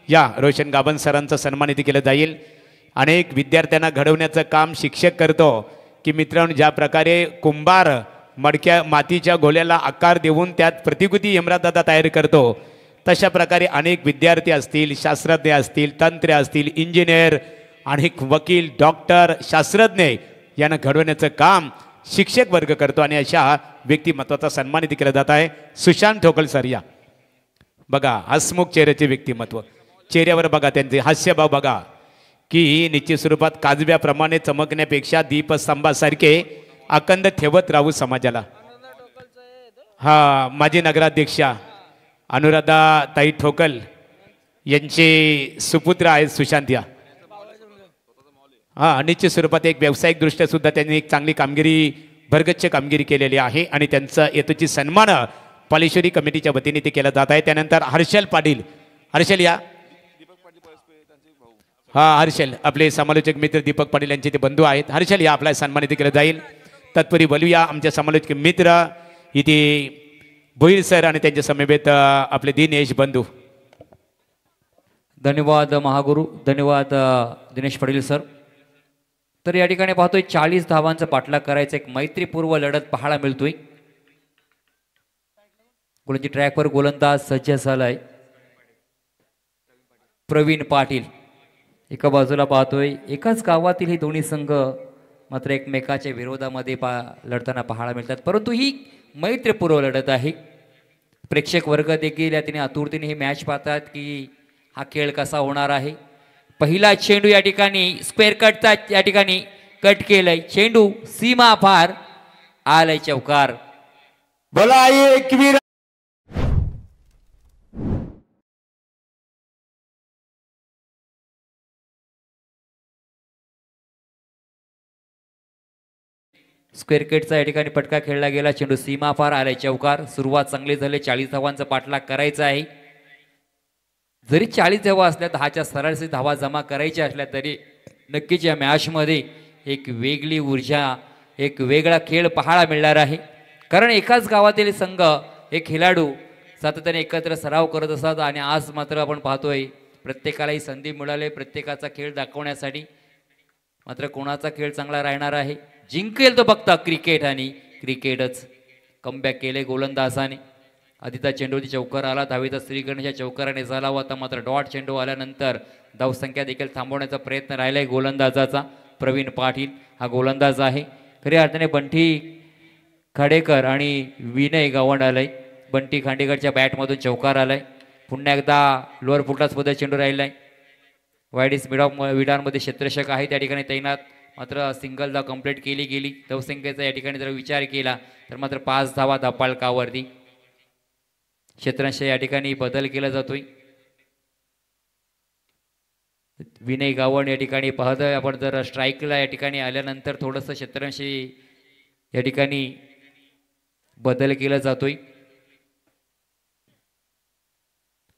या रोशन गावण सरांचा सन्मान इथे केला जाईल. अनेक विद्यार्थ्यांना घडवण्याचं काम शिक्षक करतो की मित्रांनो ज्या प्रकारे कुंभार मडक्या मातीच्या गोल्याला आकार देऊन त्यात प्रतिकृती दादा तयार करतो तशा प्रकारे अनेक विद्यार्थी असतील, शास्त्रज्ञ असतील, तंत्रे असतील, इंजिनियर, अनेक वकील, डॉक्टर, शास्त्रज्ञ यांना घडवण्याचं काम शिक्षक वर्ग करतो. आणि अशा व्यक्तिमत्वाचा सन्मान इथे केला जात आहे. सुशांत ठोकल सर या. बघा हसमुख चेहऱ्याचे व्यक्तिमत्व. चेहऱ्यावर बघा त्यांचे हास्यभाव बघा की निश्चित स्वरूपात काजव्याप्रमाणे चमकण्यापेक्षा दीपस्तंभासारखे अखंड ठेवत राहू समाजाला. हा माजी नगराध्यक्षा अनुराधा ताई ठोकल यांचे सुपुत्र आहेत सुशांत या. हा निश्चित स्वरूपात एक व्यावसायिक दृष्ट्या सुद्धा त्यांनी एक चांगली कामगिरी भरगच्च कामगिरी केलेली आहे आणि त्यांचा येतोची सन्मान पालेश्वरी कमिटीच्या वतीने ते केला जात आहे. त्यानंतर हर्षल पाटील. हर्षल या. हा हर्षल आपले समालोचक मित्र दीपक पाटील यांचे ते बंधू आहेत. हर्षल या आपला सन्मान इथे केला जाईल. तत्पूर्वी बोलूया आमच्या समालोचक मित्र इथे भोईर सर आणि त्यांच्या समवेत आपले दिनेश बंधू. धन्यवाद महागुरु. धन्यवाद दिनेश पाटील सर. तर या ठिकाणी पाहतोय 40 धावांचा पाठलाग करायचा एक मैत्रीपूर्व लढत पाहायला मिळतोय. गोलंदाजी ट्रॅकवर गोलंदाज सज्ज झालाय प्रवीण पाटील. एका बाजूला पाहतोय एकाच गावातील हे दोन्ही संघ मात्र एकमेकाच्या विरोधामध्ये लढताना पाहायला मिळतात. परंतु ही मैत्रीपूर्व लढत आहे. प्रेक्षक वर्ग देखील या तिने आतुरतेने ही मॅच पाहतात की हा खेळ कसा होणार आहे. पहिला चेंडू या ठिकाणी स्क्वेअर कटचा या ठिकाणी कट केलाय. चेंडू सीमा पार आलाय चौकार. बोला एकवीर स्क्वेअर कटचा या ठिकाणी पटका खेळला गेला. चेंडू सीमा पार आलाय चौकार. सुरुवात चांगली झाली. 40 धावांचा पाठलाग करायचा आहे. जरी 40 धावा असल्या 10च्या सरासरी धावा जमा करायच्या असल्या तरी नक्कीच या मॅचमध्ये एक वेगळी ऊर्जा एक वेगळा खेळ पाहायला मिळणार आहे. कारण एकाच गावातील संघ एक खेळाडू सातत्याने एकत्र सराव करत असतात आणि आज मात्र आपण पाहतोय प्रत्येकालाही संधी मिळाली प्रत्येकाचा खेळ दाखवण्यासाठी. मात्र कोणाचा खेळ चांगला राहणार आहे जिंकेल तो फक्त क्रिकेट आणि क्रिकेटच. कमबॅक केले गोलंदाजाने. आधीचा चेंडूची चौकार आला. धावेचा श्रीगणेशच्या चौकाराने झाला होता मात्र डॉट चेंडू आल्यानंतर धावसंख्या देखील थांबवण्याचा प्रयत्न राहिलाय गोलंदाजाचा. प्रवीण पाटील हा गोलंदाज आहे. खऱ्या अर्थाने बंटी खाडेकर आणि विनय गावंड आलाय. बंटी खांडेकरच्या बॅटमधून चौकार आलाय. पुन्हा एकदा लोअर फुटासमध्ये चेंडू राहिलाय. वाईडिस विडामध्ये क्षेत्ररक्षक आहे त्या ठिकाणी तैनात. मात्र सिंगल धाव कंप्लीट केली गेली. धावसंख्येचा या ठिकाणी जर विचार केला तर मात्र 5 धावा धावफलकावरती. क्षेत्रांश या ठिकाणी बदल केला जातोय. विनय गावण या ठिकाणी पाहतोय आपण, जर स्ट्राईकला या ठिकाणी आल्यानंतर थोडंसं क्षेत्रांशी या ठिकाणी बदल केला जातोय.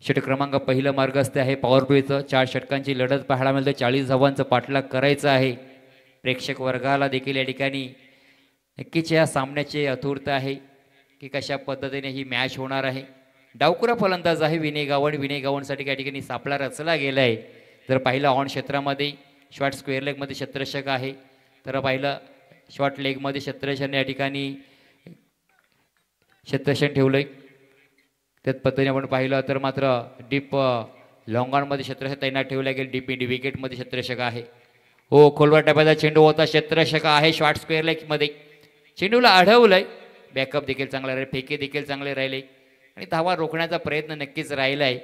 षटक क्रमांक पहिलं मार्गस्थ आहे पॉवर प्लेचं. 4 षटकांची लढत पाहायला मिळते. 40 धावांचं पाठलाग करायचं आहे. प्रेक्षक वर्गाला देखील या ठिकाणी नक्कीच या सामन्याची आतुरता आहे की कशा पद्धतीने ही मॅच होणार आहे. डावखुरा फलंदाज आहे विनय गावण. विनय गावणसाठी या ठिकाणी सापळा रचला गेला आहे. जर पाहिलं ऑन क्षेत्रामध्ये शॉर्ट स्क्वेअर लेगमध्ये क्षेत्ररक्षक आहे, तर पाहिलं शॉर्ट लेगमध्ये क्षेत्ररक्षण या ठिकाणी क्षेत्ररक्षण ठेवलंय. त्याच पद्धतीने आपण पाहिलं तर मात्र डीप लॉंग ऑनमध्ये क्षेत्ररक्षक तैनात ठेवला गेला. डीप इंडी विकेटमध्ये क्षेत्ररक्षक आहे. हो, खोलवर टप्प्याचा चेंडू होता. क्षेत्ररक्षक आहे शॉर्ट स्क्वेअर लेगमध्ये. चेंडूला अडवलंय. बॅकअप देखील चांगला राहिले, फेके देखील चांगले राहिले आणि धावा रोखण्याचा प्रयत्न नक्कीच राहिला आहे.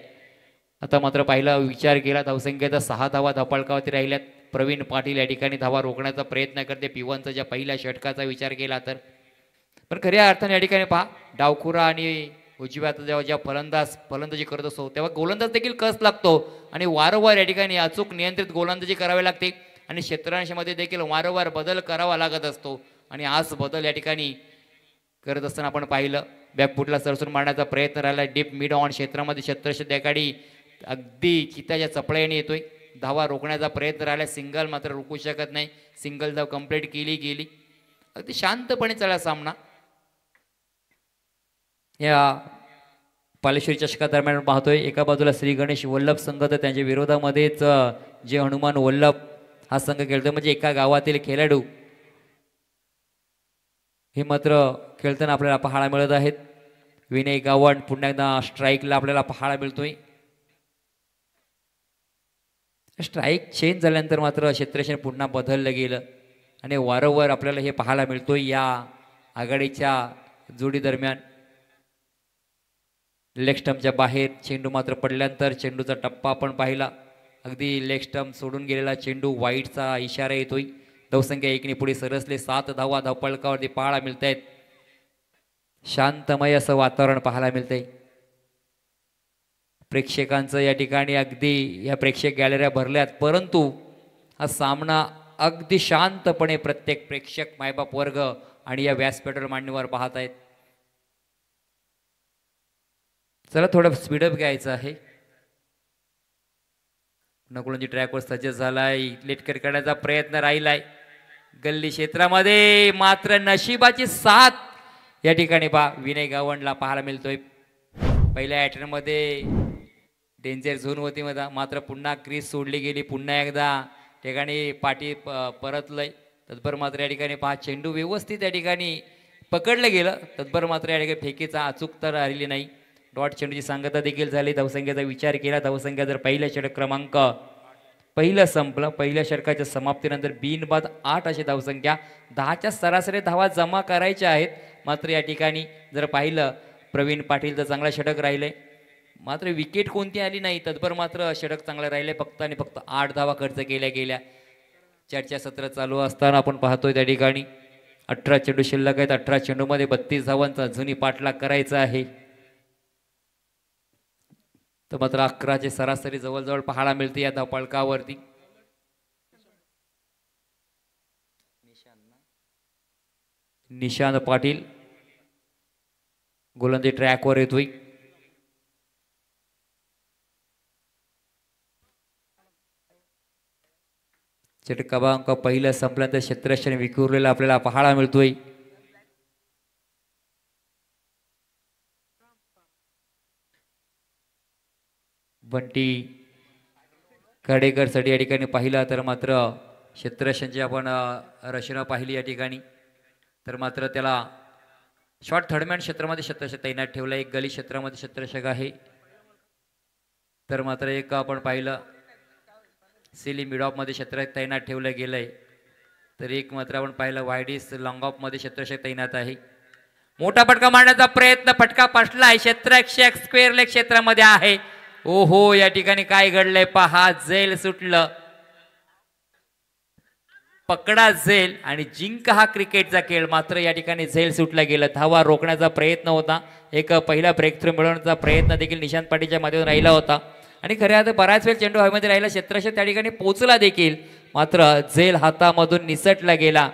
आता मात्र पाहिला विचार केला धावसंख्येचा 6 धावा धावफलकावरती राहिल्यात. प्रवीण पाटील या ठिकाणी धावा रोखण्याचा प्रयत्न करते. P1चा ज्या पहिल्या षटकाचा विचार केला तर, पण खऱ्या अर्थाने या ठिकाणी पहा डावखुरा आणि उजव्या जेव्हा ज्या फलंदाजी करत असतो तेव्हा गोलंदाज देखील कस लागतो आणि वारंवार या ठिकाणी अचूक नियंत्रित गोलंदाजी करावी लागते आणि क्षेत्रांशामध्ये देखील वारंवार बदल करावा लागत असतो. आणि आज बदल या ठिकाणी करत असताना आपण पाहिलं बॅकफुटला सरसून मारण्याचा प्रयत्न राहिला. डीप मिड ऑन क्षेत्रामध्ये क्षेत्ररक्षक त्या गाडी अगदी चिताच्या चपळ्याने येतोय. धावा रोखण्याचा प्रयत्न राहिला. सिंगल मात्र रोखू शकत नाही. सिंगल धाव कंप्लीट केली गेली. अगदी शांतपणे चालला सामना. या पालेश्वरी चषकादरम्यान पाहतोय एका बाजूला श्री गणेश वल्लभ संघ, तर त्यांच्या विरोधामध्येच जे हनुमान वल्लभ हा संघ खेळतोय. म्हणजे एका गावातील खेळाडू हे मात्र खेळताना आपल्याला पाहायला मिळत आहेत. विनय गावण पुन्हा एकदा स्ट्राईकला आपल्याला पाहायला मिळतोय. स्ट्राईक चेंज झाल्यानंतर मात्र क्षेत्ररक्षण पुन्हा बदललं गेलं आणि वारंवार आपल्याला हे पाहायला मिळतोय या आघाडीच्या जोडी दरम्यान. लेग स्टंपच्या बाहेर चेंडू मात्र पडल्यानंतर चेंडूचा टप्पा आपण पाहिला. अगदी लेग स्टंप सोडून गेलेला चेंडू, वाईटचा इशारा येतोय. धावसंख्या 1ने पुढे सरसले. 7 धावा धावफलकावरती पाहायला मिळत आहेत. शांतमय असं वातावरण पाहायला मिळतंय. प्रेक्षकांचं या ठिकाणी अगदी या प्रेक्षक गॅलऱ्या भरल्यात, परंतु हा सामना अगदी शांतपणे प्रत्येक प्रेक्षक मायबाप वर्ग आणि या व्यासपीठावर मांडणीवर पाहत आहेत. चला थोडं स्पीडअप घ्यायचं आहे. नकुळंजी ट्रॅकवर सज्ज झालाय. लेटकर करण्याचा प्रयत्न राहिलाय. गल्ली क्षेत्रामध्ये मात्र नशिबाची साथ या ठिकाणी विनय गावणला पाहायला मिळतोय. पहिल्या ॲटरमध्ये डेंजर झोन होती मात्र पुन्हा क्रीज सोडली गेली. पुन्हा एकदा ठिकाणी पाठी परतलंय. तत्पर मात्र या ठिकाणी चेंडू व्यवस्थित या ठिकाणी पकडलं गेलं. तत्पर मात्र या ठिकाणी फेकीचा अचूकता राहिली नाही. डॉट चेंडूची सांगता देखील झाली. धावसंख्येचा विचार केला. धावसंख्या जर पहिल्या षटक क्रमांक पहिलं संपलं, पहिल्या षटकाच्या समाप्तीनंतर बिनबाद 8 अशी धावसंख्या. 10च्या सरासरी धावा जमा करायच्या आहेत. मात्र या ठिकाणी जर पाहिलं प्रवीण पाटीलचं चांगला षटक राहिलंय. मात्र विकेट कोणती आली नाही. तत्पर मात्र षटक चांगलं राहिले. फक्त आणि फक्त 8 धावा खर्च केल्या गेल्या. चर्चा सत्र चालू असताना आपण पाहतोय त्या ठिकाणी 18 चेंडू शिल्लक आहेत. 18 चेंडूमध्ये 32 धावांचा जुनी पाठलाग करायचा आहे. तर मात्र 11चे सरासरी जवळजवळ पाहायला मिळते या धावफलकावरती. निशांत पाटील गोलंदाजी ट्रॅकवर येतोय. षटक क्रमांक पहिलं संपल्यानंतर क्षेत्ररक्षण विखुरलेला आपल्याला पाहायला मिळतोय. बंटी कडेकरसाठी या ठिकाणी पाहिला तर मात्र क्षेत्ररक्षणची आपण रचना पाहिली या ठिकाणी. तर मात्र त्याला शॉर्ट थर्डमॅन क्षेत्रामध्ये क्षेत्ररक्षक तैनात ठेवला. एक गली क्षेत्रामध्ये क्षेत्ररक्षक आहे. तर मात्र एक आपण पाहिलं सिली मिड ऑफमध्ये क्षेत्ररक्षक तैनात ठेवलं गेलंय. तर एक मात्र आपण पाहिलं वायडीस लॉंग ऑफमध्ये क्षेत्ररक्षक तैनात आहे. मोठा फटका मारण्याचा प्रयत्न, फटका पडलाय. क्षेत्ररक्षक स्क्वेअर लेग क्षेत्रामध्ये आहे. ओहो, या ठिकाणी काय घडलंय पहा. जेल सुटलं. पकडा झेल आणि जिंका हा क्रिकेटचा खेळ. मात्र या ठिकाणी झेल सुटला गेला. धावा रोखण्याचा प्रयत्न होता. एक पहिला ब्रेक थ्रू मिळवण्याचा प्रयत्न देखील निशांत पाटीलच्या माध्यमातून राहिला होता आणि खऱ्या अर्थाने बराच वेळ चेंडू हवेमध्ये राहिला. क्षेत्ररक्षक त्या ठिकाणी पोहोचला देखील, मात्र झेल हातामधून निसटला गेला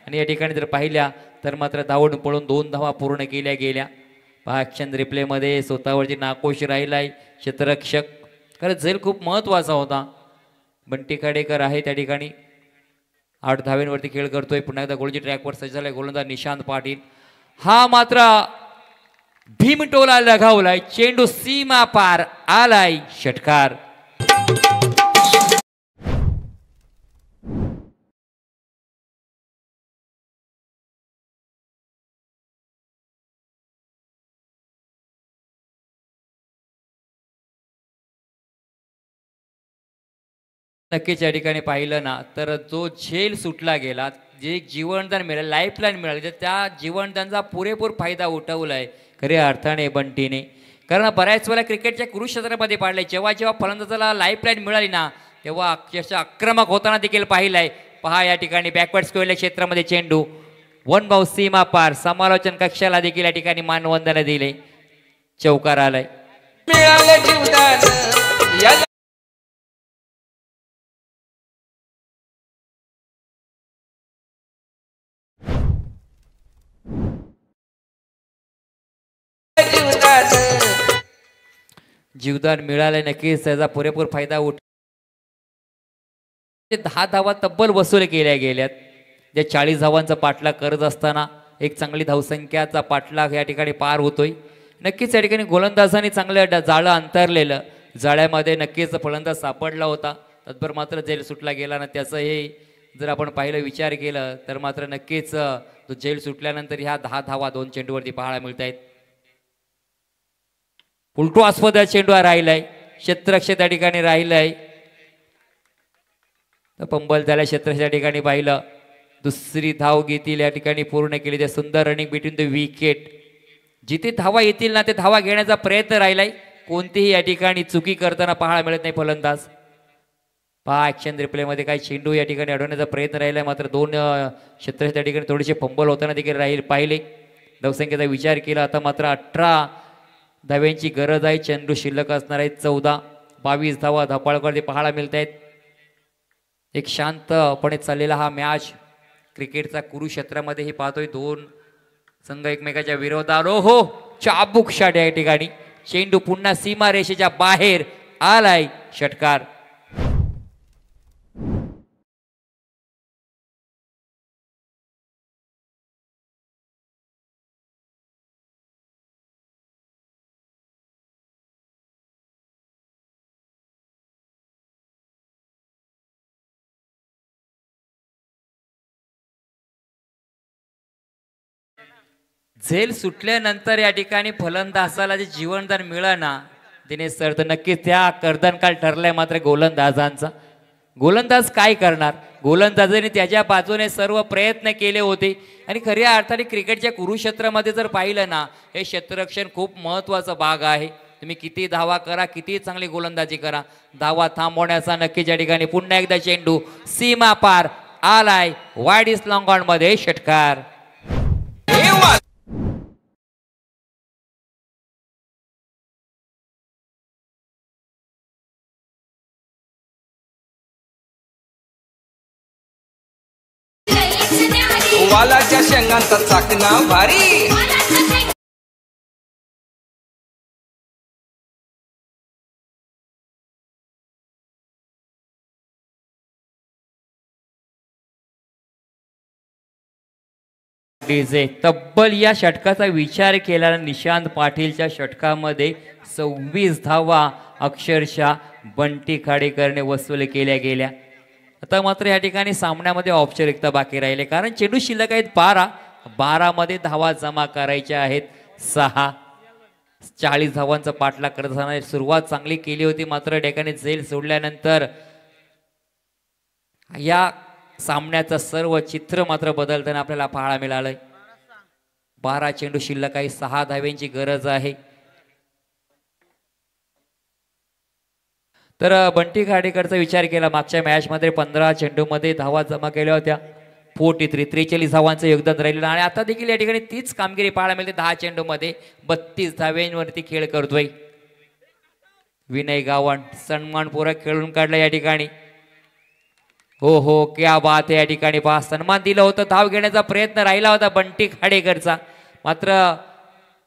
आणि या ठिकाणी जर पाहिल्या तर मात्र धावून पळून 2 धावा पूर्ण केल्या गेल्या. पहा ॲक्शन रिप्लेमध्ये स्वतःवरती नाकोश राहिलाय क्षेत्ररक्षक. खरं झेल खूप महत्त्वाचा होता. बंटी खाडेकर आहे त्या ठिकाणी 8 धावेंवरती खेळ करतोय. पुन्हा एकदा गोलची ट्रॅकवर सज्ज झालाय गोलंदाज निशांत पाटील. हा मात्र भीमटोला लगावलाय. चेंडू सीमा पार आलाय. षटकार. नक्कीच या ठिकाणी पाहिलं ना तर जो झेल सुटला गेला, जे जीवनदान मिळालं, लाईफलाईन मिळाली, त्या जीवनदानचा पुरेपूर फायदा उठवलाय खऱ्या अर्थाने बंटीने. कारण बऱ्याच वेळा क्रिकेटच्या कुरुक्षेत्रामध्ये पाडले, जेव्हा जेव्हा फलंदाजाला लाईफलाईन मिळाली ना तेव्हा अक्षरशः आक्रमक होताना देखील पाहिलंय. पहा या ठिकाणी बॅकवर्ड स्क्वेअरच्या क्षेत्रामध्ये चेंडू 1 बाउंस सीमा पार. समालोचन कक्षाला देखील या ठिकाणी मानवंदन दिले. चौकार आलाय. जीवदान मिळाले. नक्कीच त्याचा पुरेपूर फायदा 10 धावा तब्बल वसूल केल्या गेल्यात. ज्या 40 धावांचा पाठलाग करत असताना एक चांगली धावसंख्याचा पाठलाग या ठिकाणी पार होतोय. नक्कीच या ठिकाणी गोलंदाजांनी चांगलं जाळं अंतरलेलं. जाळ्यामध्ये नक्कीच फलंदाज सापडला होता. तत्पर मात्र जेल सुटला गेला ना त्याचं हे जर आपण पाहिलं विचार केलं तर मात्र नक्कीच तो जेल सुटल्यानंतर ह्या 10 धावा 2 चेंडूवरती पाहायला मिळत आहेत. उलटू आस्पद चेंडू राहिलाय. क्षेत्ररक्षक त्या ठिकाणी राहिलाय. पंबल त्याला क्षेत्ररक्षक त्या ठिकाणी पाहिलं. दुसरी धाव घेतील या ठिकाणी पूर्ण केली. त्या सुंदर रनिंग बिटवीन द विकेट. जिथे धावा येतील ना ते धावा घेण्याचा प्रयत्न राहिलाय. कोणतीही या ठिकाणी चुकी करताना पाहायला मिळत नाही फलंदाज. पहा ॲक्शन रिप्लेमध्ये काही चेंडू या ठिकाणी अडवण्याचा प्रयत्न राहिलाय. मात्र 2 क्षेत्ररक्षक त्या ठिकाणी थोडेसे फंबल होताना देखील पाहिले. धावसंख्येचा विचार केला आता मात्र 18 धाव्यांची गरज आहे. चेंडू शिल्लक असणार आहेत 14. 22 धावा धपाळकरती पाहायला मिळत आहेत. एक शांतपणे चाललेला हा मॅच क्रिकेटचा कुरुक्षेत्रामध्ये ही पाहतोय. 2 संघ एकमेकाच्या विरोधात. हो चाबूक शॉट या ठिकाणी. चेंडू पुन्हा सीमा रेषेच्या बाहेर आलाय. षटकार. झेल सुटल्यानंतर या ठिकाणी फलंदाजाला जे जीवनदान मिळाना दिनेश सर तर नक्कीच त्या कर्दनकाळ ठरलाय मात्र गोलंदाजांचा. गोलंदाज काय करणार. गोलंदाजाने त्याच्या बाजूने सर्व प्रयत्न केले होते आणि खऱ्या अर्थाने क्रिकेटच्या कुरुक्षेत्रामध्ये जर पाहिलं ना हे क्षेत्ररक्षण खूप महत्त्वाचा भाग आहे. तुम्ही किती धावा करा, किती चांगली गोलंदाजी करा, धावा थांबवण्याचा नक्कीच या ठिकाणी पुन्हा एकदा चेंडू सीमा पार आलाय. वाईड इस लॉंग ऑन मध्ये. षटकार. वालाच्या शेंगांचा चाकणा भारी. डीजे तब्बल या षटकाचा विचार केला निशांत पाटीलच्या षटकामध्ये 26 धावा अक्षरशः बंटी खाडेकरने वसूल केल्या गेल्या. आता मात्र या ठिकाणी सामन्यामध्ये औपचारिकता बाकी राहिले कारण चेंडू शिल्लक आहेत 12 मध्ये धावा जमा करायच्या आहेत 6. 40 धावांचा पाठलाग करत असताना सुरुवात चांगली केली होती मात्र ठिकाणी झेल सोडल्यानंतर या सामन्याचं सर्व चित्र मात्र बदलताना आपल्याला पाहायला मिळालंय. 12 चेंडू शिल्लक आहे. 6 धाव्यांची गरज आहे. तर बंटी खाडेकरचा विचार केला मागच्या मॅचमध्ये 15 चेंडूमध्ये धावा जमा केल्या होत्या 43 धावांचं योगदान राहिलेलं आणि आता देखील या ठिकाणी तीच कामगिरी पाहायला मिळते 10 चेंडूमध्ये 32 धाव्यांवरती खेळ करतोय विनय गावंड सन्मानपूर्वक खेळून काढला या ठिकाणी हो क्या बात आहे या ठिकाणी पहा सन्मान दिलं होतं धाव घेण्याचा प्रयत्न राहिला होता बंटी खाडेकरचा मात्र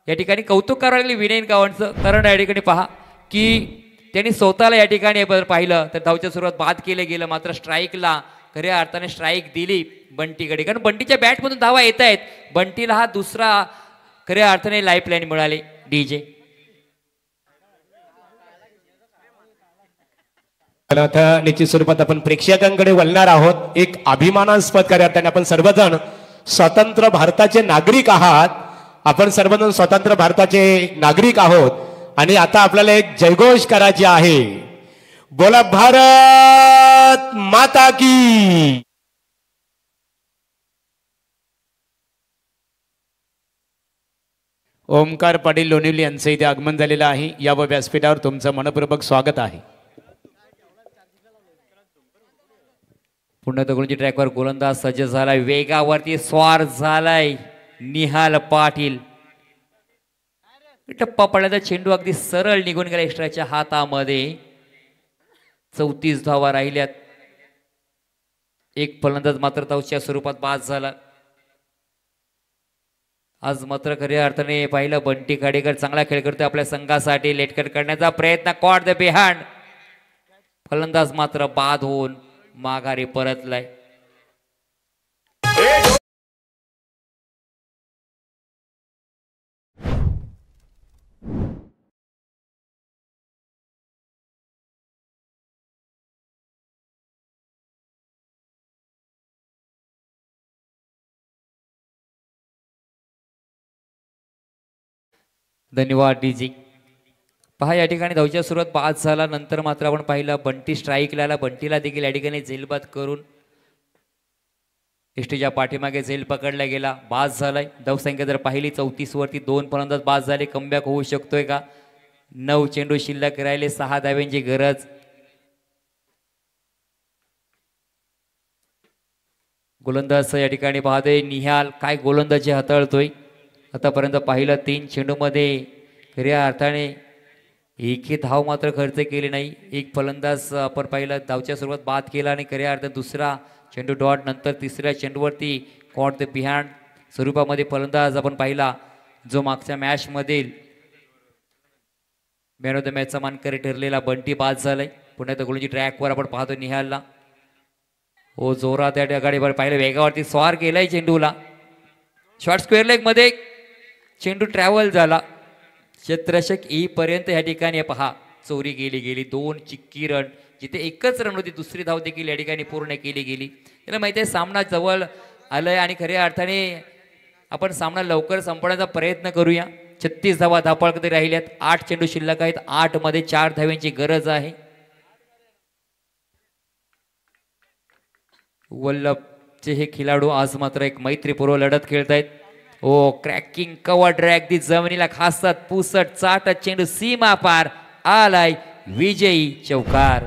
या ठिकाणी कौतुक करायला लागले विनय गावंडचं कारण या ठिकाणी पहा की त्यांनी स्वतःला या ठिकाणी पाहिलं तर धावच्या सुरुवात बाद केलं गेलं मात्र स्ट्राईकला खऱ्या अर्थाने स्ट्राईक दिली बंटीकडे कारण बंटीच्या बॅटमधून धावा येत आहेत बंटीला हा दुसरा खऱ्या अर्थाने लाईफ लाईन मिळाली डीजे आता निश्चित स्वरूपात आपण प्रेक्षकांकडे वळणार आहोत एक अभिमानास्पद कार्य अर्थाने आपण सर्वजण स्वतंत्र भारताचे नागरिक आहात आपण सर्वजण स्वतंत्र भारताचे नागरिक आहोत आणि आता आपल्याला एक जयघोष करायची आहे बोला भारत माता की ओमकार पाटील लोणिवली यांचं इथे आगमन झालेलं आहे या व्यासपीठावर तुमचं मनपूर्वक स्वागत आहे पुन्हा दगडूची ट्रॅकवर गोलंदाज सज्ज झालाय वेगावरती स्वार झालाय निहाल पाटील टप्पा पडल्याचा चेंडू अगदी सरळ निघून गेला एक्स्ट्राच्या हातामध्ये 34 धावा राहिल्यात एक फलंदाज मात्र धावच्या स्वरूपात बाद झाला आज मात्र खऱ्या अर्थाने पाहिलं बंटी खाडेकर चांगला खेळ करतोय आपल्या संघासाठी लेटकट करण्याचा प्रयत्न कॉट द बिहाइंड फलंदाज मात्र बाद होऊन माघारी परतलाय धन्यवाद डीजी पहा या ठिकाणी धावच्या सुरुवात बाद झाला नंतर मात्र आपण पाहिलं बंटी स्ट्राईकला आला बंटीला देखील या ठिकाणी झेलबाद करून एसटीच्या पाठीमागे झेल पकडला गेला बाद झालाय धावसंख्या जर पाहिली 34 वरती 2 फलंदाज बाद झाले कमबॅक होऊ शकतोय का 9 चेंडू शिल्लक राहिले 6 धाव्यांची गरज गोलंदाज या ठिकाणी पाहतोय निहाल काय गोलंदाजी हाताळतोय आतापर्यंत पाहिलं 3 चेंडूमध्ये खऱ्या अर्थाने एकही धाव मात्र खर्च केली नाही एक फलंदाज आपण पाहिला धावच्या सुरुवात बाद केला आणि खऱ्या अर्थाने दुसरा चेंडू डॉट नंतर तिसऱ्या चेंडूवरती कॉट द बिहाइंड स्वरूपामध्ये फलंदाज आपण पाहिला जो मागच्या मॅचमधील मॅन ऑफ द मॅचचा मानकरी ठरलेला बंटी बाद झालाय पुन्हा दगडूची ट्रॅकवर आपण पाहतो निहालला हो जोरात त्या गाडीवर पाहिलं वेगावरती स्वार केलाय चेंडूला शॉर्ट स्क्वेअर लेग मध्ये चेंडू ट्रॅव्हल झाला क्षेत्ररक्षक पर्यंत या ठिकाणी पहा चोरी गेली 2 चिक्की रन जिथे एकच रन होती दुसरी धाव देखील या ठिकाणी पूर्ण केली गेली त्याला माहिती आहे सामना जवळ आलाय आणि खऱ्या अर्थाने आपण सामना लवकर संपवण्याचा प्रयत्न करूया 36 धावा धापाळकडे राहिल्यात 8 चेंडू शिल्लक आहेत 8 मध्ये 4 धाव्यांची गरज आहे वल्लभचे हे खेळाडू आज मात्र एक मैत्रीपूर्व लढत खेळतायत ओ क्रॅकिंग कव्हर ड्रॅग दी जमिनीला खासत पुसट चाटत चेंडू सीमा पार आलाय विजयी चौकार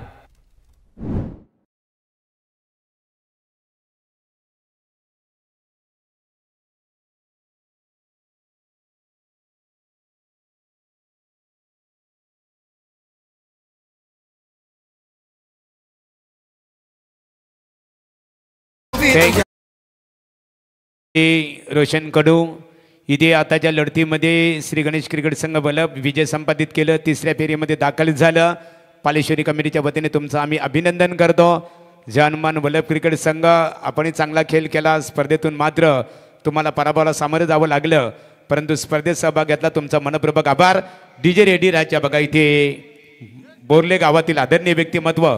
रोशन कडू इथे आताच्या लढतीमध्ये श्री गणेश क्रिकेट संघ बलब विजय संपादित केलं तिसऱ्या फेरीमध्ये दाखल झालं पालेश्वरी कमिटीच्या वतीने तुमचं आम्ही अभिनंदन करतो जानमान वल्लभ क्रिकेट संघ आपण चांगला खेळ केला स्पर्धेतून मात्र तुम्हाला पराभवाला सामोरं जावं लागलं परंतु स्पर्धेत सहभाग घेतला तुमचा मनपूर्वक आभार डीजे रेड्डी राजा बघा इथे बोर्ले गावातील आदरणीय व्यक्तिमत्व